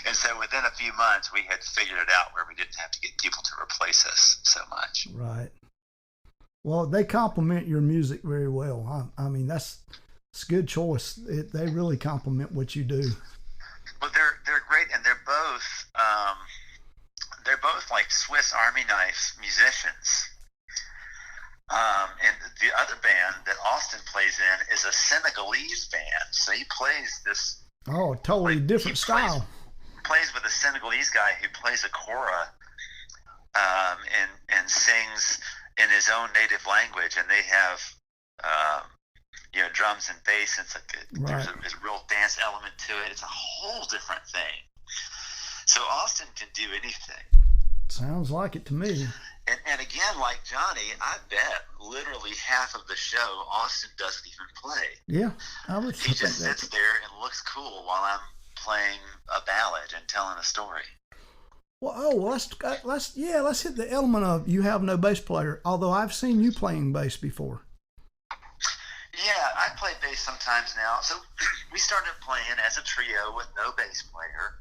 [SPEAKER 4] And so within a few months, we had figured it out where we didn't have to get people to replace us so much.
[SPEAKER 2] Right. Well, they complement your music very well. I mean, that's a good choice. They really complement what you do.
[SPEAKER 4] Well, they're great, and they're both like Swiss Army knife musicians. And the other band that Austin plays in is a Senegalese band, so he plays this.
[SPEAKER 2] Oh, totally different style.
[SPEAKER 4] Plays with a Senegalese guy who plays a kora, and sings in his own native language, and they have drums and bass. And it's like there's a real dance element to it. It's a whole different thing. So Austin can do anything.
[SPEAKER 2] Sounds like it to me.
[SPEAKER 4] And again, like Johnny, I bet literally half of the show Austin doesn't even play.
[SPEAKER 2] Yeah, I would.
[SPEAKER 4] He just sits there and looks cool while I'm playing a ballad and telling a story.
[SPEAKER 2] Well, let's hit the element of you have no bass player. Although I've seen you playing bass before.
[SPEAKER 4] Yeah, I play bass sometimes now. So we started playing as a trio with no bass player,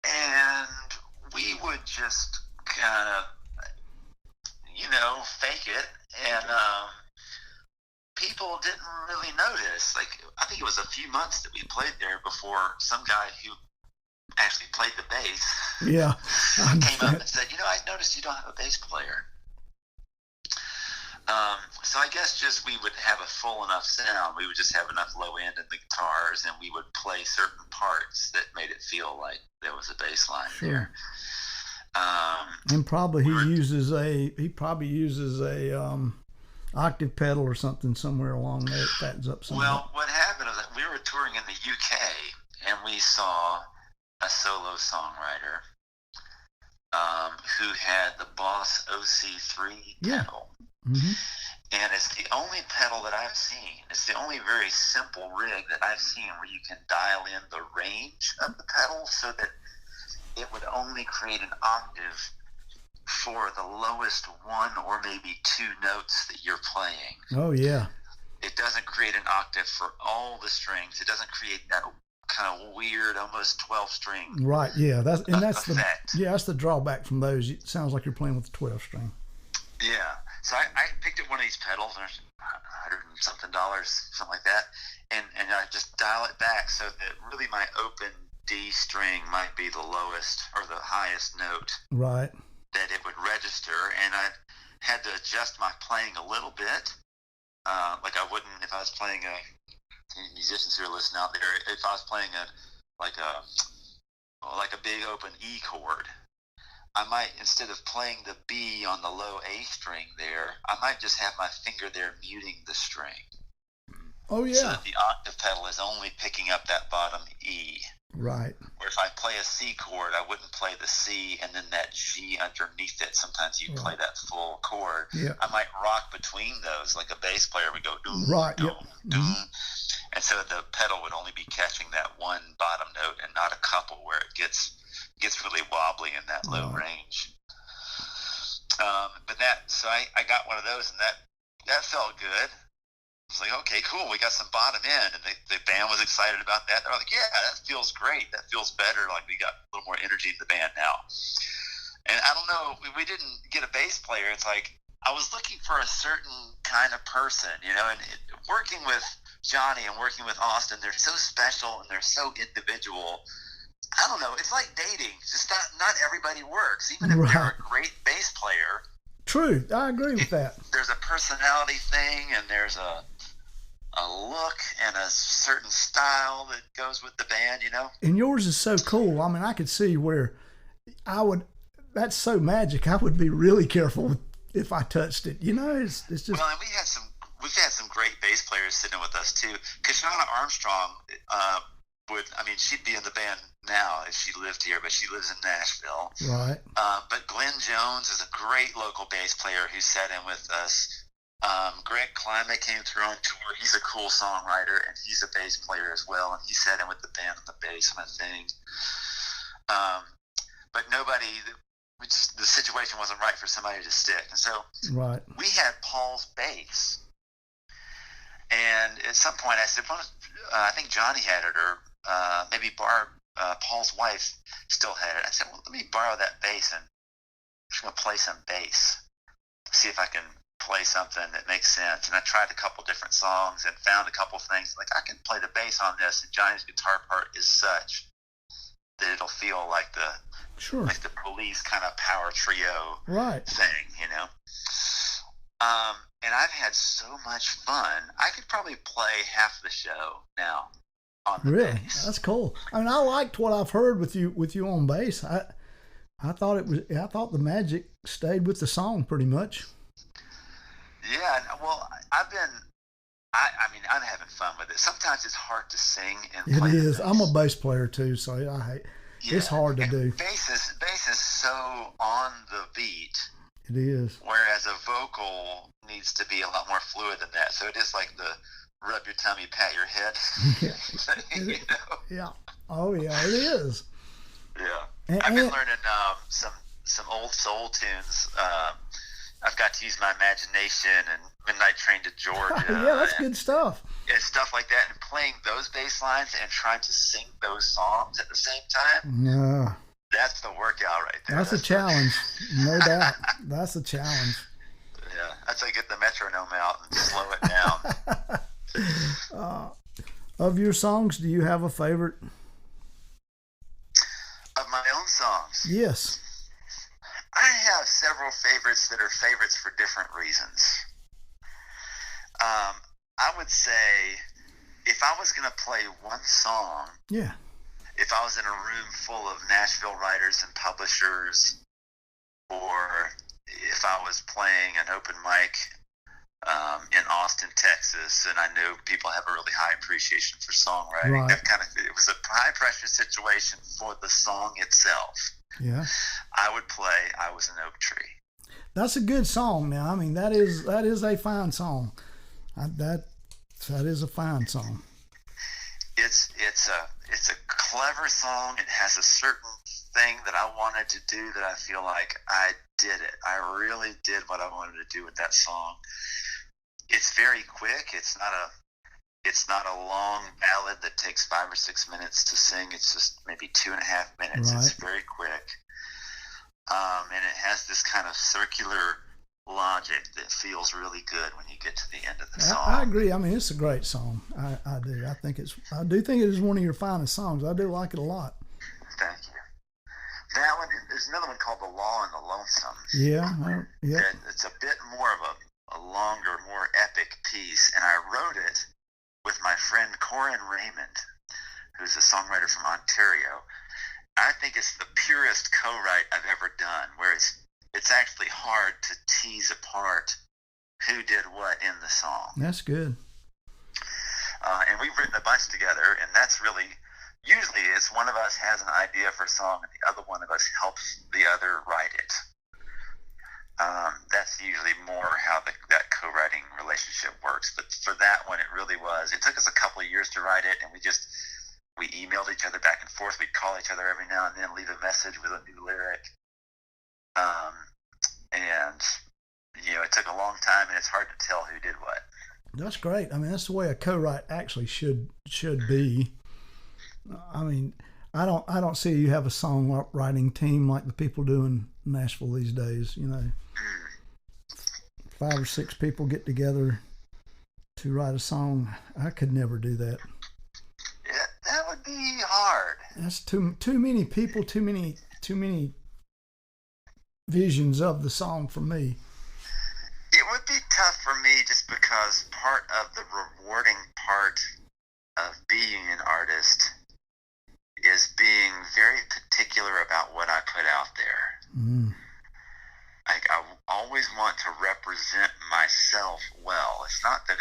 [SPEAKER 4] and we would just kind of, fake it, and people didn't really notice. Like, I think it was a few months that we played there before some guy who actually played the bass came up and said, I noticed you don't have a bass player. So I guess just we would have a full enough sound. We would just have enough low end in the guitars, and we would play certain parts that made it feel like there was a bass line there.
[SPEAKER 2] And probably he probably uses a octave pedal or something somewhere along there. It fattens up something.
[SPEAKER 4] Well, what happened is that we were touring in the UK, and we saw a solo songwriter who had the Boss OC3 pedal.
[SPEAKER 2] Mm-hmm.
[SPEAKER 4] And it's the only pedal that I've seen. It's the only very simple rig that I've seen where you can dial in the range of the pedal so that it would only create an octave for the lowest one or maybe two notes that you're playing.
[SPEAKER 2] Oh, yeah.
[SPEAKER 4] It doesn't create an octave for all the strings. It doesn't create that kind of weird, almost 12-string.
[SPEAKER 2] Right, yeah. That's
[SPEAKER 4] effect.
[SPEAKER 2] That's the drawback from those. It sounds like you're playing with a 12-string.
[SPEAKER 4] Yeah. So I picked up one of these pedals, and $100 and something, something like that, and I just dial it back so that really my open D string might be the lowest or the highest note. Right. That it would register, and I had to adjust my playing a little bit. Like I wouldn't if I was playing musicians who are listening out there. If I was playing like a big open E chord, I might, instead of playing the B on the low A string there, I might just have my finger there muting the string.
[SPEAKER 2] Oh, yeah.
[SPEAKER 4] So that the octave pedal is only picking up that bottom E.
[SPEAKER 2] Right.
[SPEAKER 4] Where if I play a C chord, I wouldn't play the C and then that G underneath it. Sometimes you play that full chord.
[SPEAKER 2] Yeah.
[SPEAKER 4] I might rock between those like a bass player would go doom,
[SPEAKER 2] right.
[SPEAKER 4] doom,
[SPEAKER 2] Yep.
[SPEAKER 4] doom.
[SPEAKER 2] Mm-hmm.
[SPEAKER 4] And so the pedal would only be catching that one bottom note and not a couple where it gets really wobbly in that low range. So I got one of those, and that felt good. It's like, okay, cool, we got some bottom end, and the band was excited about that. They're like, yeah, that feels great. That feels better. Like we got a little more energy in the band now. And I don't know, we didn't get a bass player. It's like I was looking for a certain kind of person, and working with Johnny and working with Austin, they're so special and they're so individual. I don't know. It's like dating. Just not everybody works, even if they're a great bass player.
[SPEAKER 2] True, I agree with that.
[SPEAKER 4] There's a personality thing, and there's a a look and a certain style that goes with the band, you know.
[SPEAKER 2] And yours is so cool. I mean, I could see where that's so magic. I would be really careful if I touched it. You know, it's just.
[SPEAKER 4] Well, and we've had some great bass players sitting with us too. Kashana Armstrong she'd be in the band now if she lived here, but she lives in Nashville.
[SPEAKER 2] Right.
[SPEAKER 4] But Glenn Jones is a great local bass player who sat in with us. Greg Climate came through on tour. He's a cool songwriter, and he's a bass player as well, and he sat in with the band on the bass on a thing. But the situation wasn't right for somebody to stick. And so
[SPEAKER 2] right.
[SPEAKER 4] We had Paul's bass. And at some point I said, I think Johnny had it, or maybe Barb, Paul's wife, still had it. I said, well, let me borrow that bass, and I'm just going to play some bass, see if I can play something that makes sense. And I tried a couple different songs and found a couple things, like I can play the bass on this, and Johnny's guitar part is such that it'll feel like the Police kind of power trio thing, you know. And I've had so much fun. I could probably play half the show now on the bass.
[SPEAKER 2] That's cool. I mean, I liked what I've heard with you on bass. I thought the magic stayed with the song pretty much.
[SPEAKER 4] Yeah, well, I'm having fun with it. Sometimes it's hard to sing and play.
[SPEAKER 2] It is. I'm a bass player too, so it's hard to do.
[SPEAKER 4] Bass is so on the beat.
[SPEAKER 2] It is.
[SPEAKER 4] Whereas a vocal needs to be a lot more fluid than that. So it is like the rub your tummy, pat your head.
[SPEAKER 2] Yeah.
[SPEAKER 4] You know?
[SPEAKER 2] Yeah. Oh yeah, it is.
[SPEAKER 4] Yeah. I've been learning some old soul tunes. I've got to use my imagination and Midnight Train to Georgia.
[SPEAKER 2] Yeah, that's good stuff.
[SPEAKER 4] And stuff like that, and playing those bass lines and trying to sing those songs at the same time.
[SPEAKER 2] Yeah.
[SPEAKER 4] That's the workout right there.
[SPEAKER 2] That's a challenge, no doubt. That's a challenge.
[SPEAKER 4] Yeah, that's like get the metronome out and slow it down.
[SPEAKER 2] Of your songs, do you have a favorite?
[SPEAKER 4] Of my own songs?
[SPEAKER 2] Yes.
[SPEAKER 4] I have several favorites that are favorites for different reasons. I would say if I was going to play one song, if I was in a room full of Nashville writers and publishers, or if I was playing an open mic in Austin, Texas, and I knew people have a really high appreciation for songwriting, it was a high-pressure situation for the song itself.
[SPEAKER 2] Yeah,
[SPEAKER 4] I would play I Was an Oak Tree.
[SPEAKER 2] That's a good song. Now, I mean, that is a fine song. That is a fine song.
[SPEAKER 4] It's a clever song. It has a certain thing that I wanted to do that I feel like I did it. I really did what I wanted to do with that song. It's very quick. It's not a long ballad that takes 5 or 6 minutes to sing. It's just maybe 2.5 minutes. Right. It's very quick. And it has this kind of circular logic that feels really good when you get to the end of the song.
[SPEAKER 2] I agree. I mean, it's a great song. I do. I do think it is one of your finest songs. I do like it a lot.
[SPEAKER 4] Thank you. That one, there's another one called The Law and the Lonesome.
[SPEAKER 2] Yeah. Yeah.
[SPEAKER 4] It's a bit more of a longer, more epic piece, and I wrote it with my friend Corin Raymond, who's a songwriter from Ontario. I think it's the purest co-write I've ever done, where it's actually hard to tease apart who did what in the song.
[SPEAKER 2] That's good.
[SPEAKER 4] And we've written a bunch together, and that's really, usually it's one of us has an idea for a song, and the other one of us helps the other write it. That's usually more how that co-writing relationship works. But for that one, it really was. It took us a couple of years to write it, and we emailed each other back and forth. We'd call each other every now and then, leave a message with a new lyric. And it took a long time, and it's hard to tell who did what.
[SPEAKER 2] That's great. I mean, that's the way a co-write actually should be. I mean, I don't see you have a songwriting team like the people do in Nashville these days. 5 or 6 people get together to write a song. I could never do that.
[SPEAKER 4] Yeah, that would be hard.
[SPEAKER 2] That's too many people, too many visions of the song for me.
[SPEAKER 4] It would be tough for me just because part of the rewarding part of being an artist is being very particular about what I put out there.
[SPEAKER 2] Mm.
[SPEAKER 4] Like, I always want to represent myself well. It's not that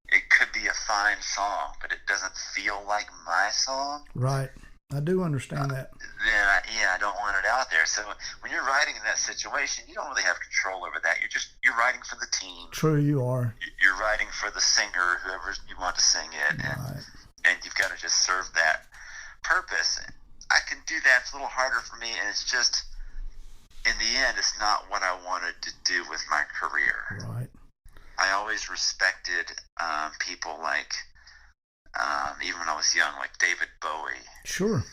[SPEAKER 4] it could be a fine song, but it doesn't feel like my song.
[SPEAKER 2] Right. I do understand that.
[SPEAKER 4] Then I don't want it out there. So when you're writing in that situation, you don't really have control over that. You're writing for the team.
[SPEAKER 2] True, you are.
[SPEAKER 4] You're writing for the singer, whoever you want to sing it, and you've got to just serve that purpose. I can do that. It's a little harder for me, and it's just, in the end, it's not what I wanted to do with my career.
[SPEAKER 2] Right.
[SPEAKER 4] I always respected people like, even when I was young, like David Bowie.
[SPEAKER 2] Sure.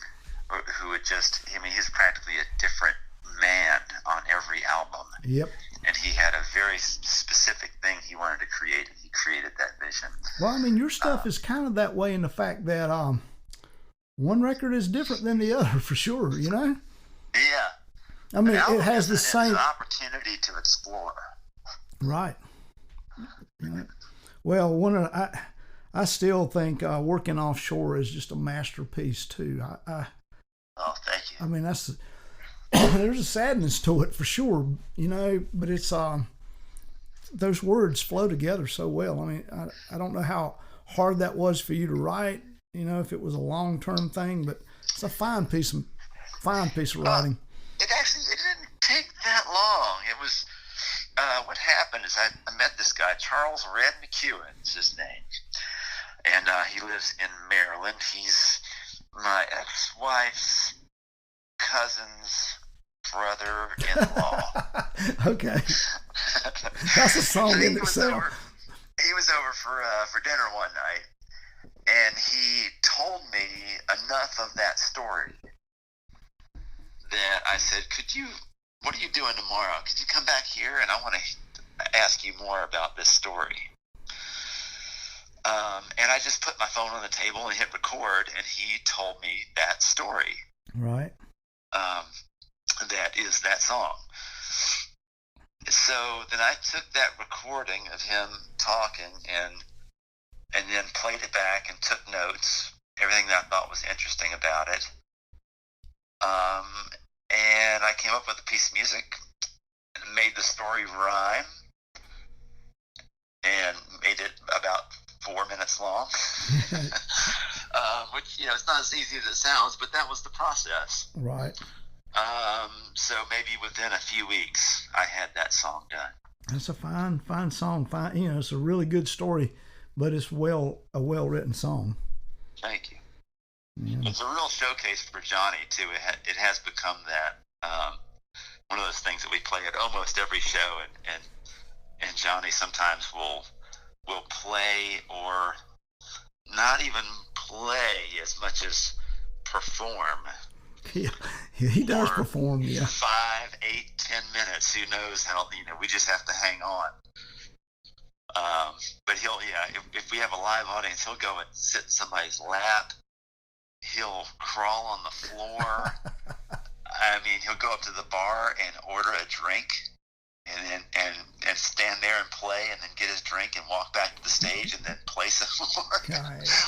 [SPEAKER 4] Who would just, he's practically a different man on every album.
[SPEAKER 2] Yep.
[SPEAKER 4] And he had a very specific thing he wanted to create, and he created that vision.
[SPEAKER 2] Well, I mean, your stuff is kind of that way in the fact that one record is different than the other, for sure, you know?
[SPEAKER 4] Yeah.
[SPEAKER 2] I mean, it has the same...
[SPEAKER 4] It's an opportunity to explore.
[SPEAKER 2] Right. Yeah. Well, I still think Working Offshore is just a masterpiece, too.
[SPEAKER 4] Oh, thank you.
[SPEAKER 2] I mean, there's a sadness to it for sure, you know, but it's those words flow together so well. I mean, I don't know how hard that was for you to write, you know, if it was a long-term thing, but it's a fine piece of writing.
[SPEAKER 4] It didn't take that long. It was what happened is I met this guy, Charles Red McEwen is his name, and he lives in Maryland. He's my ex-wife's cousin's brother-in-law.
[SPEAKER 2] Okay. That's a song in itself.
[SPEAKER 4] He was over for dinner one night, and he told me enough of that story that I said, what are you doing tomorrow? Could you come back here? And I want to ask you more about this story. And I just put my phone on the table and hit record, and he told me that story.
[SPEAKER 2] Right.
[SPEAKER 4] That is that song. So then I took that recording of him talking and then played it back and took notes, everything that I thought was interesting about it. And I came up with a piece of music and made the story rhyme and made it about 4 minutes long. Which, it's not as easy as it sounds, but that was the process.
[SPEAKER 2] Right.
[SPEAKER 4] So maybe within a few weeks, I had that song done.
[SPEAKER 2] That's a fine song. It's a really good story, but it's a well-written song.
[SPEAKER 4] Thank you.
[SPEAKER 2] Yeah.
[SPEAKER 4] It's a real showcase for Johnny too. It has become that one of those things that we play at almost every show, and Johnny sometimes will play or not even play as much as perform.
[SPEAKER 2] Yeah, he does perform. Yeah,
[SPEAKER 4] 5, 8, 10 minutes. Who knows how? We just have to hang on. But if we have a live audience, he'll go and sit in somebody's lap. He'll crawl on the floor. I mean, he'll go up to the bar and order a drink, and stand there and play, and then get his drink and walk back to the stage and then play some more.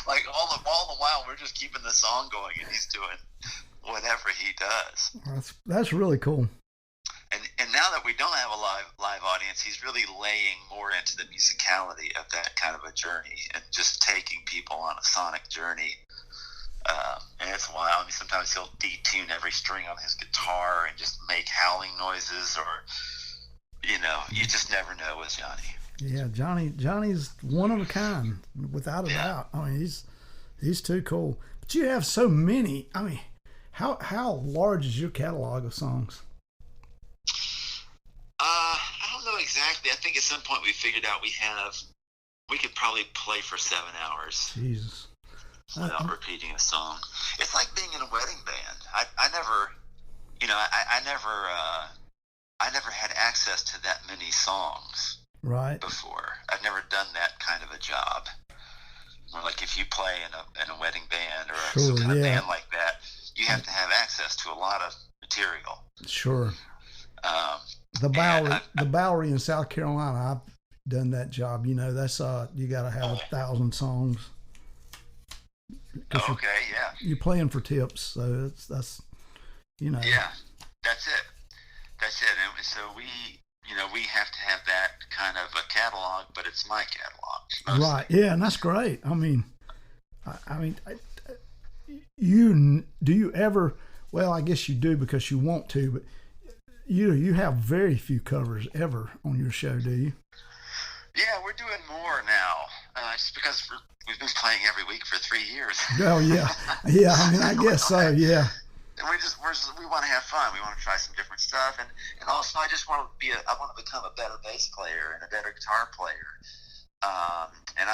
[SPEAKER 4] Like all the while, we're just keeping the song going, and he's doing whatever he does.
[SPEAKER 2] That's really cool.
[SPEAKER 4] And now that we don't have a live audience, he's really laying more into the musicality of that kind of a journey and just taking people on a sonic journey. And it's wild. I mean, sometimes he'll detune every string on his guitar and just make howling noises, or you just never know with Johnny.
[SPEAKER 2] Yeah, Johnny's one of a kind, without a doubt. I mean, he's too cool. But you have so many. I mean, how large is your catalog of songs?
[SPEAKER 4] I don't know exactly. I think at some point we figured out we could probably play for 7 hours.
[SPEAKER 2] Jesus.
[SPEAKER 4] Without repeating a song. It's like being in a wedding band. I never had access to that many songs before. I've never done that kind of a job. Or like if you play in a wedding band or some kind of band like that, you have to have access to a lot of material.
[SPEAKER 2] Sure. The Bowery in South Carolina, I've done that job. You know, that's you got to have 1,000 songs.
[SPEAKER 4] Okay, yeah.
[SPEAKER 2] You're playing for tips, so that's you know.
[SPEAKER 4] Yeah, that's it. And so we have to have that kind of a catalog, but it's my catalog. Mostly.
[SPEAKER 2] Right. Yeah, and that's great. I mean, do you ever? Well, I guess you do because you want to, but you have very few covers ever on your show, do you?
[SPEAKER 4] Yeah, we're doing more now. Just because we've been playing every week for 3 years.
[SPEAKER 2] Oh yeah, yeah. I mean, I guess so. Yeah.
[SPEAKER 4] And we want to have fun. We want to try some different stuff, and also I just want to I want to become a better bass player and a better guitar player. And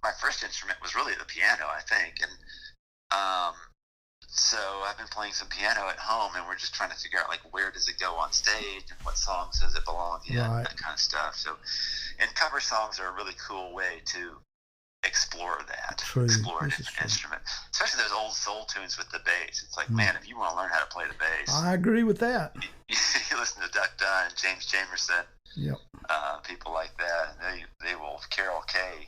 [SPEAKER 4] my first instrument was really the piano, I think, and so I've been playing some piano at home, and we're just trying to figure out like where does it go on stage and what songs does it belong in,
[SPEAKER 2] right.
[SPEAKER 4] That kind of stuff. So, and cover songs are a really cool way to explore that, explore a different instrument, especially those old soul tunes with the bass. It's like, man, if you want to learn how to play the bass,
[SPEAKER 2] I agree with that.
[SPEAKER 4] You listen to Duck Dunn, James Jamerson,
[SPEAKER 2] yep,
[SPEAKER 4] people like that. They will. Carol Kay,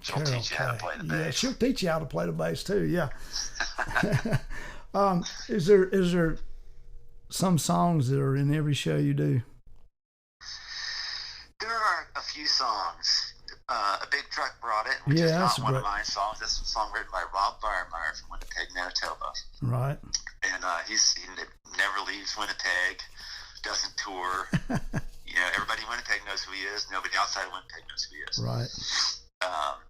[SPEAKER 4] she'll teach you how to play the bass.
[SPEAKER 2] Yeah, she'll teach you how to play the bass too. Yeah. Is there some songs that are in every show you do?
[SPEAKER 4] There are a few songs. A Big Truck Brought It, which is not one of my songs. That's a song written by Rob Firemeyer from Winnipeg, Manitoba.
[SPEAKER 2] Right.
[SPEAKER 4] And he never leaves Winnipeg, doesn't tour. Everybody in Winnipeg knows who he is. Nobody outside of Winnipeg knows who he is.
[SPEAKER 2] Right.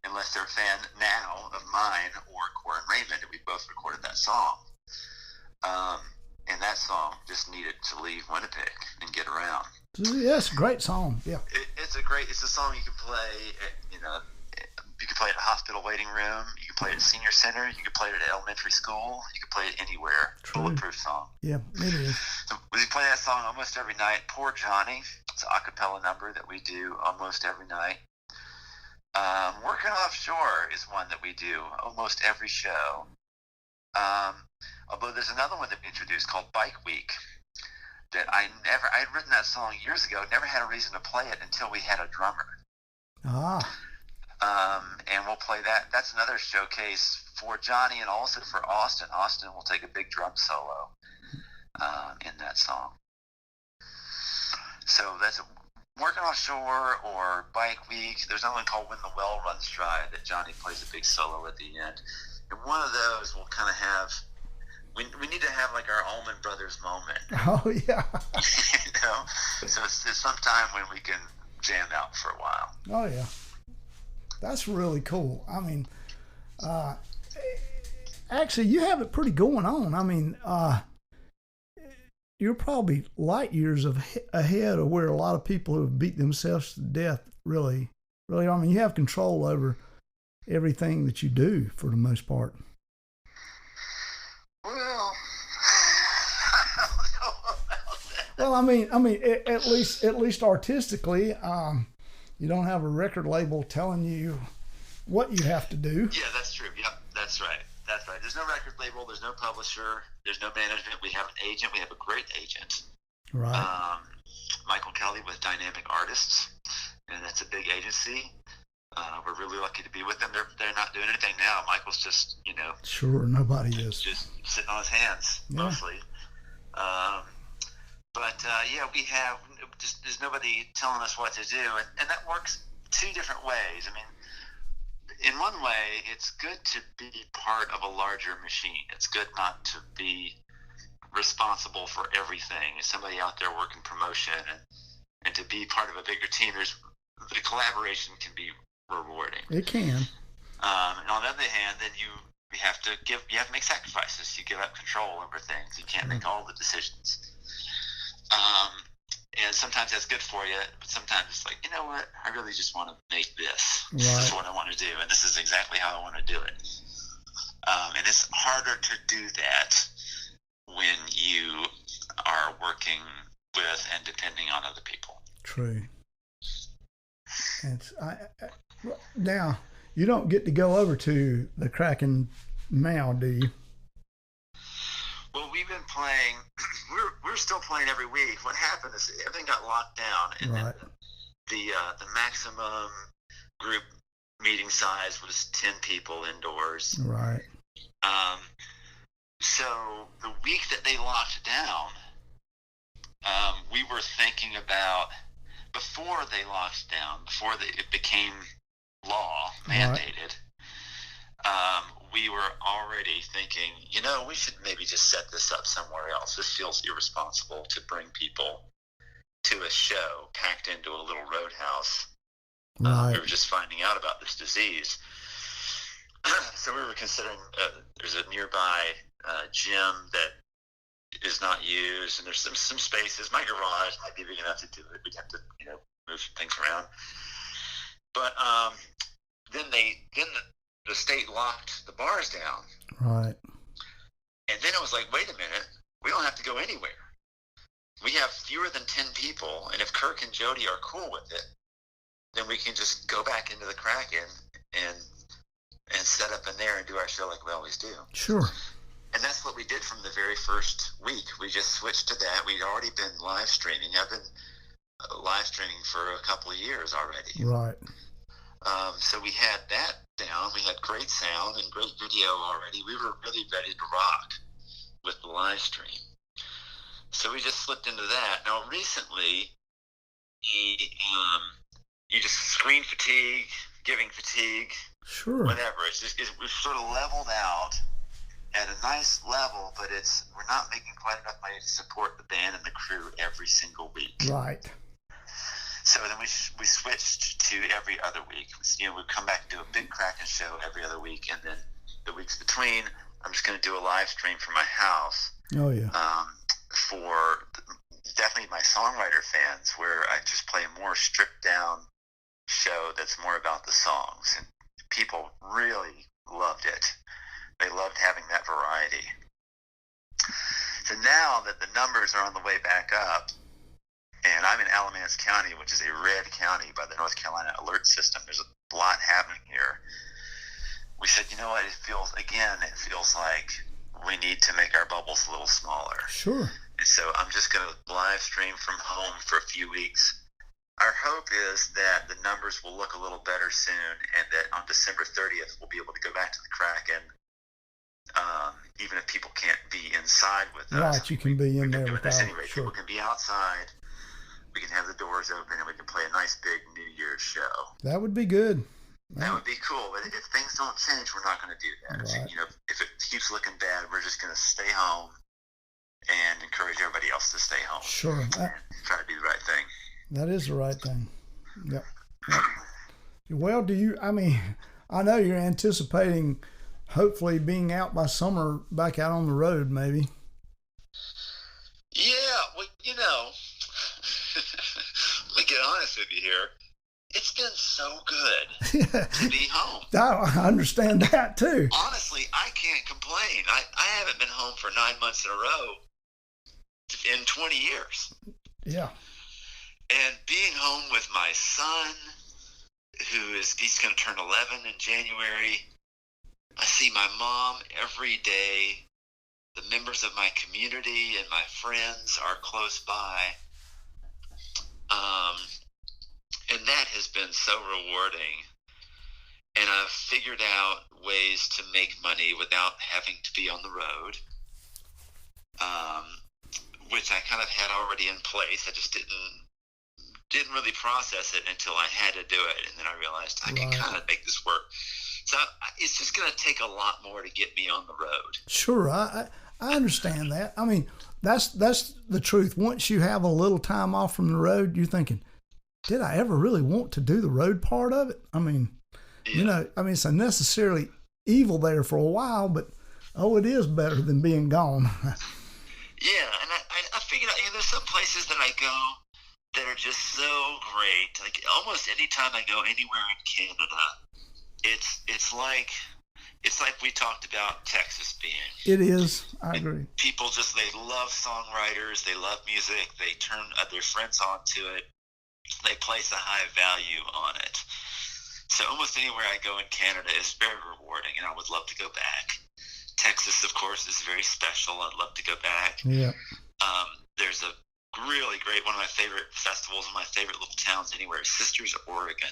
[SPEAKER 4] Unless they're a fan now of mine or Corin Raymond, and we both recorded that song. And that song just needed to leave Winnipeg and get around.
[SPEAKER 2] Yeah, it's a great song. Yeah,
[SPEAKER 4] it's a song you can play. You can play it at a hospital waiting room. You can play it at senior center. You can play it at elementary school. You can play it anywhere.
[SPEAKER 2] True.
[SPEAKER 4] Bulletproof song.
[SPEAKER 2] Yeah, it is.
[SPEAKER 4] So we play that song almost every night. Poor Johnny. It's an a cappella number that we do almost every night. Working Offshore is one that we do almost every show. Although there's another one that we introduced called Bike Week that I had written that song years ago, never had a reason to play it until we had a drummer. And we'll play that. That's another showcase for Johnny and also for Austin. Austin will take a big drum solo in that song. So that's Working Offshore or Bike Week. There's another one called When the Well Runs Dry that Johnny plays a big solo at the end. And one of those will kind of have, we need to have like our Allman Brothers moment.
[SPEAKER 2] Oh, yeah.
[SPEAKER 4] So it's some time when we can jam out for a while.
[SPEAKER 2] Oh, yeah. That's really cool. I mean, actually, you have it pretty going on. I mean, you're probably light years ahead of where a lot of people who have beat themselves to death really, I mean, you have control over everything that you do for the most part.
[SPEAKER 4] Well, I don't know about that.
[SPEAKER 2] Well, I mean, at least artistically, you don't have a record label telling you what you have to do.
[SPEAKER 4] Yeah, that's true. Yep, that's right. There's no record label. There's no publisher. There's no management. We have an agent. We have a great agent.
[SPEAKER 2] Right.
[SPEAKER 4] Michael Kelly with Dynamic Artists, and that's a big agency. We're really lucky to be with them. They're not doing anything now. Michael's just,
[SPEAKER 2] Sure, nobody is.
[SPEAKER 4] Just sitting on his hands, mostly. We have just, there's nobody telling us what to do. And that works two different ways. I mean, in one way, it's good to be part of a larger machine. It's good not to be responsible for everything. As somebody out there working promotion and to be part of a bigger team, the collaboration can be rewarding.
[SPEAKER 2] It can.
[SPEAKER 4] And on the other hand, then you have to make sacrifices. You give up control over things. You can't make all the decisions. And sometimes that's good for you, but sometimes it's like, you know what? I really just want to make this.
[SPEAKER 2] Right.
[SPEAKER 4] This is what I want to do, and this is exactly how I want to do it. And it's harder to do that when you are working with and depending on other people.
[SPEAKER 2] True. Now, you don't get to go over to the Kraken now, do you?
[SPEAKER 4] Well, we've been playing. We were still playing every week. What happened is everything got locked down, and
[SPEAKER 2] Right.
[SPEAKER 4] then the maximum group meeting size was 10 people indoors.
[SPEAKER 2] Right.
[SPEAKER 4] So the week that they locked down, we were thinking about, before they locked down, it became law, mandated, we were already thinking, we should maybe just set this up somewhere else. This feels irresponsible to bring people to a show packed into a little roadhouse.
[SPEAKER 2] Right.
[SPEAKER 4] We were just finding out about this disease. So we were considering, there's a nearby gym that is not used, and there's some spaces. My garage might be big enough to do it. We'd have to, move some things around. But then the state locked the bars down.
[SPEAKER 2] Right.
[SPEAKER 4] And then it was like, wait a minute, we don't have to go anywhere. We have fewer than 10 people, and if Kirk and Jody are cool with it, then we can just go back into the Kraken and set up in there and do our show like we always do.
[SPEAKER 2] Sure.
[SPEAKER 4] And that's what we did from the very first week. We just switched to that. We'd already been live streaming. I've been live streaming for a couple of years already.
[SPEAKER 2] Right.
[SPEAKER 4] So we had that down. We had great sound and great video already. We were really ready to rock with the live stream. So we just slipped into that. Now, recently, you just screen fatigue, giving fatigue,
[SPEAKER 2] Sure.
[SPEAKER 4] whatever. We've sort of leveled out at a nice level, but we're not making quite enough money to support the band and the crew every single week.
[SPEAKER 2] Right.
[SPEAKER 4] So then we switched to every other week. We'd come back and do a big Kraken show every other week, and then the weeks between, I'm just going to do a live stream from my house.
[SPEAKER 2] Oh, yeah.
[SPEAKER 4] For definitely my songwriter fans, where I just play a more stripped down show that's more about the songs. And people really loved it. They loved having that variety. So now that the numbers are on the way back up, and I'm in Alamance County, which is a red county by the North Carolina alert system, there's a lot happening here. We said, you know what, it feels like we need to make our bubbles a little smaller.
[SPEAKER 2] Sure.
[SPEAKER 4] And so I'm just going to live stream from home for a few weeks. Our hope is that the numbers will look a little better soon, and that on December 30th, we'll be able to go back to the Kraken, even if people can't be inside with us.
[SPEAKER 2] Right, you can be in there
[SPEAKER 4] without.
[SPEAKER 2] anyway. Sure.
[SPEAKER 4] People can be outside. We can have the doors open, and we can play a nice big New Year's show.
[SPEAKER 2] That would be good.
[SPEAKER 4] That would be cool, but if things don't change, we're not going to do that.
[SPEAKER 2] Right.
[SPEAKER 4] If it keeps looking bad, we're just going to stay home and encourage everybody else to stay home.
[SPEAKER 2] Sure.
[SPEAKER 4] And try to do the right thing.
[SPEAKER 2] That is the right thing. Yep. Well, I know you're anticipating hopefully being out by summer, back out on the road, maybe.
[SPEAKER 4] Yeah, well, let me get honest with you here. It's been so good to be home.
[SPEAKER 2] I understand that too.
[SPEAKER 4] Honestly, I can't complain. I haven't been home for 9 months in a row in 20 years.
[SPEAKER 2] Yeah.
[SPEAKER 4] And being home with my son, he's going to turn 11 in January. I see my mom every day. The members of my community and my friends are close by. And that has been so rewarding. And I've figured out ways to make money without having to be on the road, which I kind of had already in place. I just didn't really process it until I had to do it. And then I realized I can kind of make this work. So it's just going to take a lot more to get me on the road.
[SPEAKER 2] Sure. I understand that. I mean, that's the truth. Once you have a little time off from the road, you're thinking, did I ever really want to do the road part of it? I mean, it's a necessarily evil there for a while, but it is better than being gone.
[SPEAKER 4] Yeah, and I figured out, there's some places that I go that are just so great. Like almost any time I go anywhere in Canada, it's like we talked about Texas being.
[SPEAKER 2] It is. I agree.
[SPEAKER 4] People they love songwriters. They love music. They turn their friends on to it. They place a high value on it. So almost anywhere I go in Canada is very rewarding, and I would love to go back. Texas, of course, is very special. I'd love to go back.
[SPEAKER 2] Yeah.
[SPEAKER 4] There's a really great, one of my favorite festivals, one of my favorite little towns anywhere, Sisters, Oregon.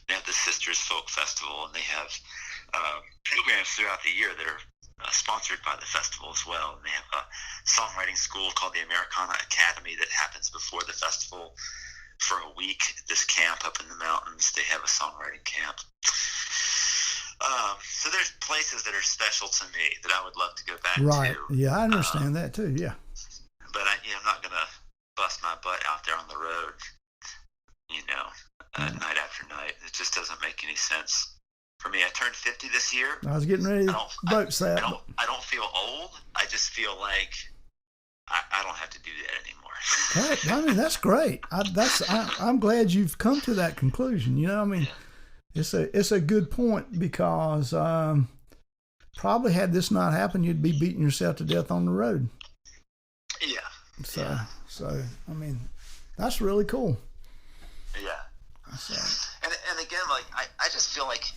[SPEAKER 4] They have the Sisters Folk Festival, and they have programs throughout the year that are sponsored by the festival as well. And they have a songwriting school called the Americana Academy that happens before the festival for a week. This camp up in the mountains, they have a songwriting camp. So there's places that are special to me that I would love to go back to.
[SPEAKER 2] Right. Yeah, I understand that too. Yeah.
[SPEAKER 4] But I'm not going to bust my butt out there on the road, night after night. It just doesn't make any sense for me. I turned 50 this year.
[SPEAKER 2] I was getting ready to broach that.
[SPEAKER 4] I don't feel old. I just feel like I don't have to do that anymore.
[SPEAKER 2] Right. I mean, that's great. I'm glad you've come to that conclusion. It's a good point, because probably had this not happened, you'd be beating yourself to death on the road.
[SPEAKER 4] Yeah.
[SPEAKER 2] So I mean, that's really cool.
[SPEAKER 4] Yeah.
[SPEAKER 2] So.
[SPEAKER 4] And again, like I just feel like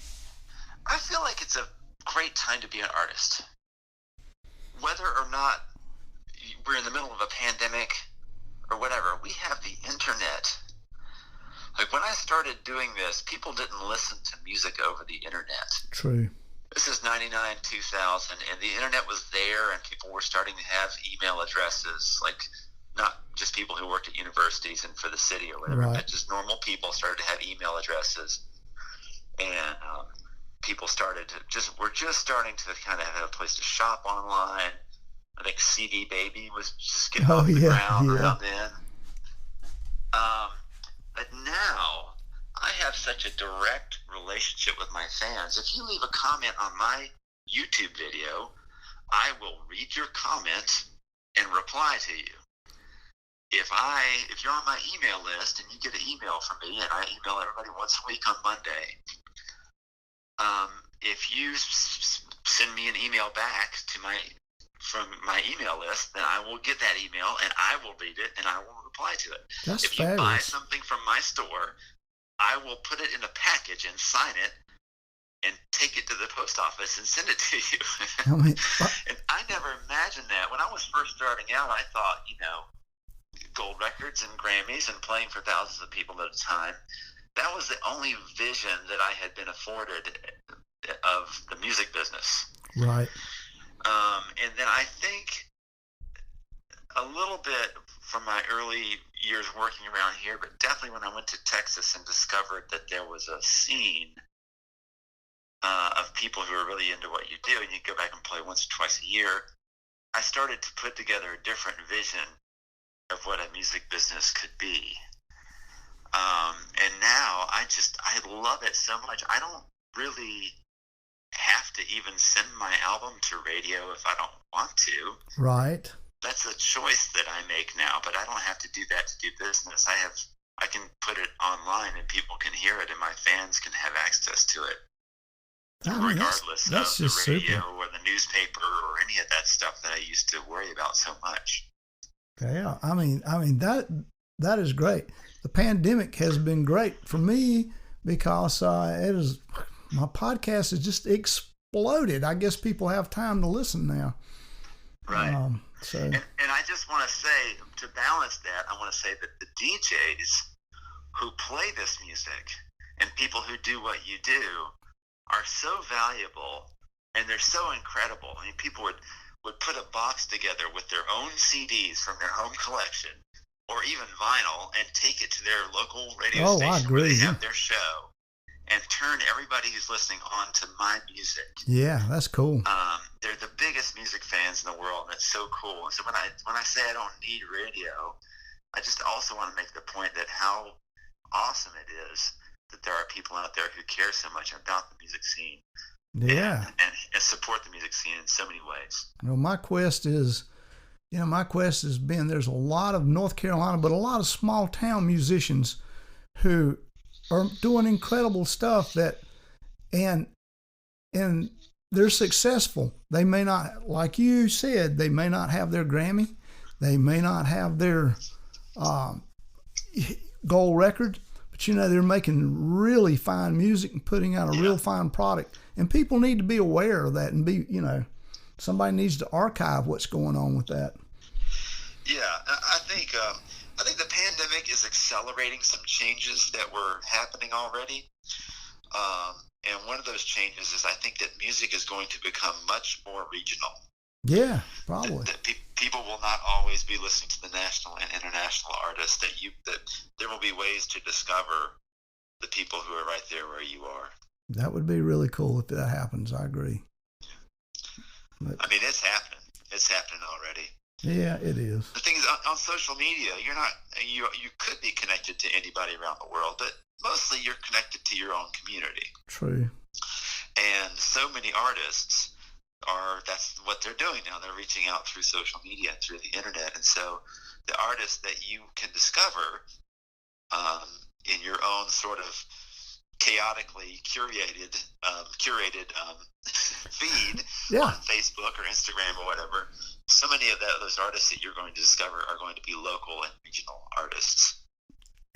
[SPEAKER 4] it's a great time to be an artist, whether or not we're in the middle of a pandemic or whatever. We have the internet. Like, when I started doing this, people didn't listen to music over the internet.
[SPEAKER 2] True.
[SPEAKER 4] This is 99, 2000, and the internet was there, and people were starting to have email addresses, like not just people who worked at universities and for the city or whatever,
[SPEAKER 2] right.
[SPEAKER 4] but just normal people started to have email addresses, and people were just starting to kind of have a place to shop online. I think CD Baby was just getting off the ground around then. But now I have such a direct relationship with my fans. If you leave a comment on my YouTube video, I will read your comment and reply to you. If you're on my email list and you get an email from me, and I email everybody once a week on Monday, if you send me an email back from my email list, then I will get that email and I will read it and I will reply to it.
[SPEAKER 2] That's
[SPEAKER 4] if
[SPEAKER 2] fabulous.
[SPEAKER 4] You buy something from my store, I will put it in a package and sign it and take it to the post office and send it to you. And I never imagined that. When I was first starting out, I thought, gold records and Grammys and playing for thousands of people at a time, that was the only vision that I had been afforded of the music business.
[SPEAKER 2] Right.
[SPEAKER 4] And then I think a little bit from my early years working around here, but definitely when I went to Texas and discovered that there was a scene of people who are really into what you do, and you go back and play once or twice a year, I started to put together a different vision of what a music business could be. And now I love it so much. I don't really have to even send my album to radio if I don't want to.
[SPEAKER 2] Right.
[SPEAKER 4] That's a choice that I make now, but I don't have to do that to do business. I can put it online and people can hear it and my fans can have access to it. Regardless of the radio or the newspaper or any of that stuff that I used to worry about so much.
[SPEAKER 2] Yeah, I mean that is great. The pandemic has been great for me because my podcast has just exploded. I guess people have time to listen now.
[SPEAKER 4] Right. And I just want to say, to balance that, I want to say that the DJs who play this music and people who do what you do are so valuable and they're so incredible. I mean, people would put a box together with their own CDs from their home collection or even vinyl and take it to their local radio station where they have their show and turn everybody who's listening on to my music.
[SPEAKER 2] Yeah, that's cool.
[SPEAKER 4] They're the biggest music fans in the world, and it's so cool. And so when I say I don't need radio, I just also want to make the point that how awesome it is that there are people out there who care so much about the music scene.
[SPEAKER 2] Yeah.
[SPEAKER 4] And support the music scene in so many ways.
[SPEAKER 2] Well, my quest has been, there's a lot of North Carolina, but a lot of small town musicians who are doing incredible stuff and they're successful. They may not, like you said, they may not have their Grammy. They may not have their gold record, but they're making really fine music and putting out a real fine product. And people need to be aware of that and be, somebody needs to archive what's going on with that.
[SPEAKER 4] Yeah, I think the pandemic is accelerating some changes that were happening already. And one of those changes is I think that music is going to become much more regional.
[SPEAKER 2] Yeah, probably.
[SPEAKER 4] That people will not always be listening to the national and international artists. That there will be ways to discover the people who are right there where you are.
[SPEAKER 2] That would be really cool if that happens. I agree. But,
[SPEAKER 4] I mean, it's happening. It's happening already.
[SPEAKER 2] Yeah, it is.
[SPEAKER 4] The thing is, on social media, you could be connected to anybody around the world, but mostly you're connected to your own community.
[SPEAKER 2] True.
[SPEAKER 4] And so many artists that's what they're doing now. They're reaching out through social media and through the internet. And so the artists that you can discover in your own sort of chaotically curated feed on Facebook or Instagram or whatever, so many of those artists that you're going to discover are going to be local and regional artists.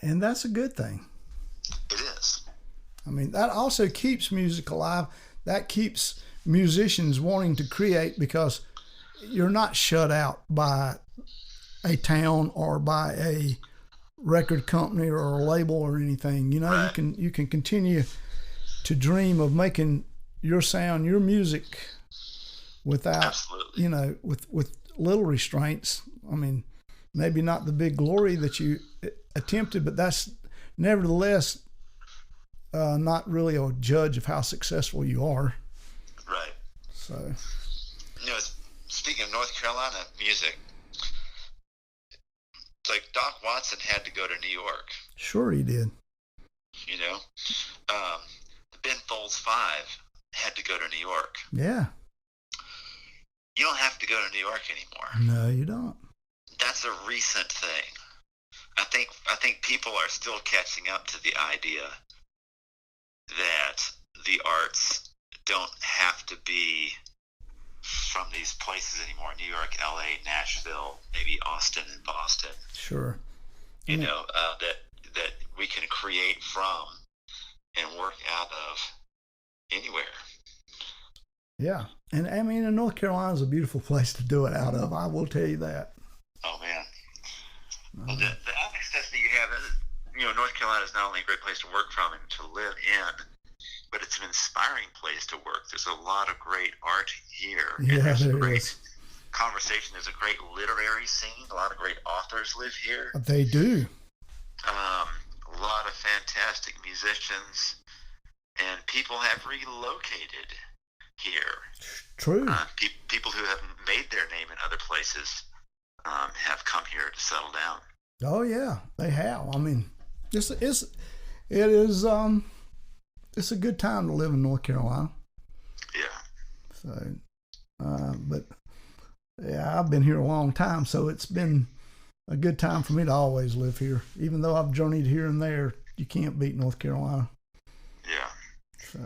[SPEAKER 2] And that's a good thing.
[SPEAKER 4] It is.
[SPEAKER 2] I mean, that also keeps music alive. That keeps musicians wanting to create, because you're not shut out by a town or by a record company or a label or anything. You know, right. You can continue to dream of making your sound, your music, without
[SPEAKER 4] Absolutely.
[SPEAKER 2] You know, with little restraints. I mean, maybe not the big glory that you attempted, but that's nevertheless not really a judge of how successful you are.
[SPEAKER 4] Right.
[SPEAKER 2] So,
[SPEAKER 4] you know, speaking of North Carolina music, it's like Doc Watson had to go to New York.
[SPEAKER 2] Sure he did.
[SPEAKER 4] You know, the Ben Folds 5 had to go to New York.
[SPEAKER 2] Yeah.
[SPEAKER 4] You don't have to go to New York anymore.
[SPEAKER 2] No, you don't.
[SPEAKER 4] That's a recent thing. I think people are still catching up to the idea that the arts don't have to be from these places anymore. New York, LA, Nashville, maybe Austin and Boston.
[SPEAKER 2] Sure.
[SPEAKER 4] You know, that we can create from and work out of anywhere.
[SPEAKER 2] Yeah. And I mean, and North Carolina is a beautiful place to do it out of. I will tell you that.
[SPEAKER 4] Oh, man. Well, the access that you have, you know, North Carolina is not only a great place to work from and to live in, but it's an inspiring place to work. There's a lot of great art here.
[SPEAKER 2] Yeah,
[SPEAKER 4] there's
[SPEAKER 2] there
[SPEAKER 4] a great
[SPEAKER 2] is.
[SPEAKER 4] Conversation. There's a great literary scene. A lot of great authors live here.
[SPEAKER 2] They do.
[SPEAKER 4] A lot of fantastic musicians, and people have relocated here.
[SPEAKER 2] True.
[SPEAKER 4] People who have made their name in other places have come here to settle down.
[SPEAKER 2] Oh yeah, they have. I mean, it's a good time to live in North Carolina.
[SPEAKER 4] Yeah.
[SPEAKER 2] So, but yeah, I've been here a long time, so it's been a good time for me to always live here. Even though I've journeyed here and there, you can't beat North Carolina.
[SPEAKER 4] Yeah.
[SPEAKER 2] So,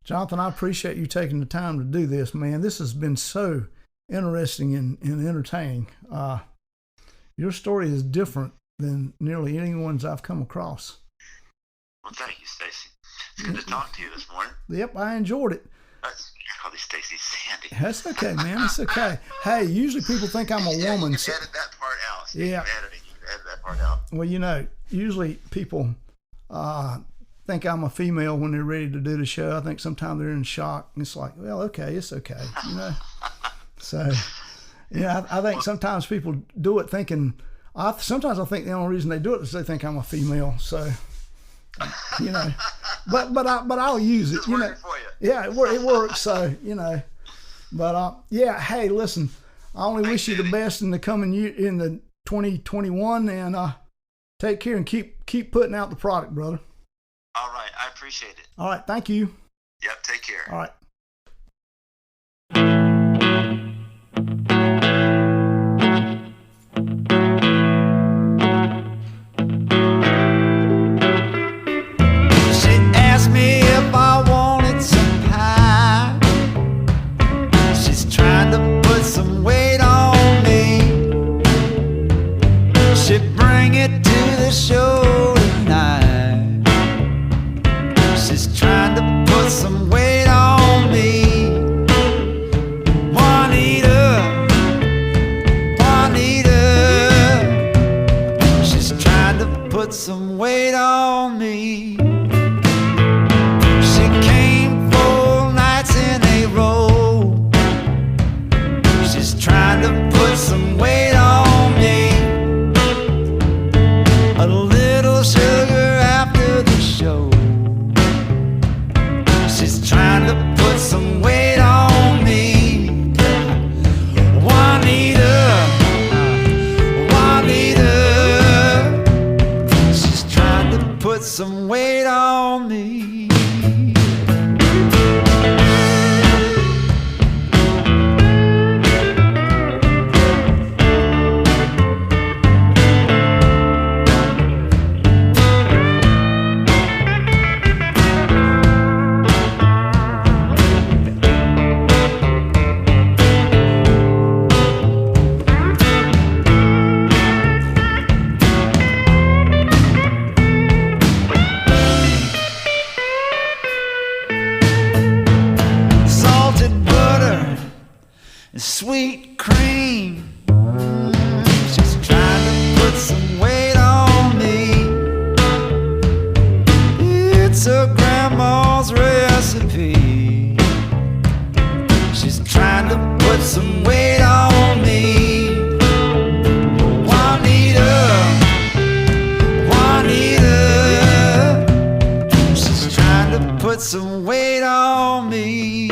[SPEAKER 2] Jonathan, I appreciate you taking the time to do this, man. This has been so interesting and entertaining. Your story is different than nearly anyone's I've come across.
[SPEAKER 4] Well, thank you, Stacy. It's good to talk to you this morning.
[SPEAKER 2] Yep, I enjoyed it.
[SPEAKER 4] I call these Stacy Sandy.
[SPEAKER 2] That's okay, man. It's okay. Hey, usually people think I'm a woman.
[SPEAKER 4] You can edit that part out.
[SPEAKER 2] Yeah.
[SPEAKER 4] You can edit that part out.
[SPEAKER 2] Well, you know, usually people think I'm a female when they're ready to do the show. I think sometimes they're in shock. And it's like, well, okay, it's okay, you know. So, yeah, I think sometimes people do it thinking. Sometimes I think the only reason they do it is they think I'm a female. So, you know, but I'll use it.
[SPEAKER 4] It's
[SPEAKER 2] you know,
[SPEAKER 4] working for you.
[SPEAKER 2] Yeah, it works. So, you know, but yeah. Hey, listen, I only wish you the best in the coming year, in the 2021, and take care and keep putting out the product, brother.
[SPEAKER 4] All right, I appreciate it.
[SPEAKER 2] All right, thank you.
[SPEAKER 4] Yep, take care.
[SPEAKER 2] All right.
[SPEAKER 3] She asked me if I wanted some pie. She's trying to put some weight on me. She'd bring it to the show tonight. She's trying to put some weight on some weight on me. She came 4 nights in a row. She's trying to put some weight on me. A little sugar after the show. She's trying to put some weight on me. Juanita, Juanita, she's trying to put some weight on me. Sweet cream, she's trying to put some weight on me. It's a grandma's recipe. She's trying to put some weight on me. Juanita, Juanita, she's trying to put some weight on me.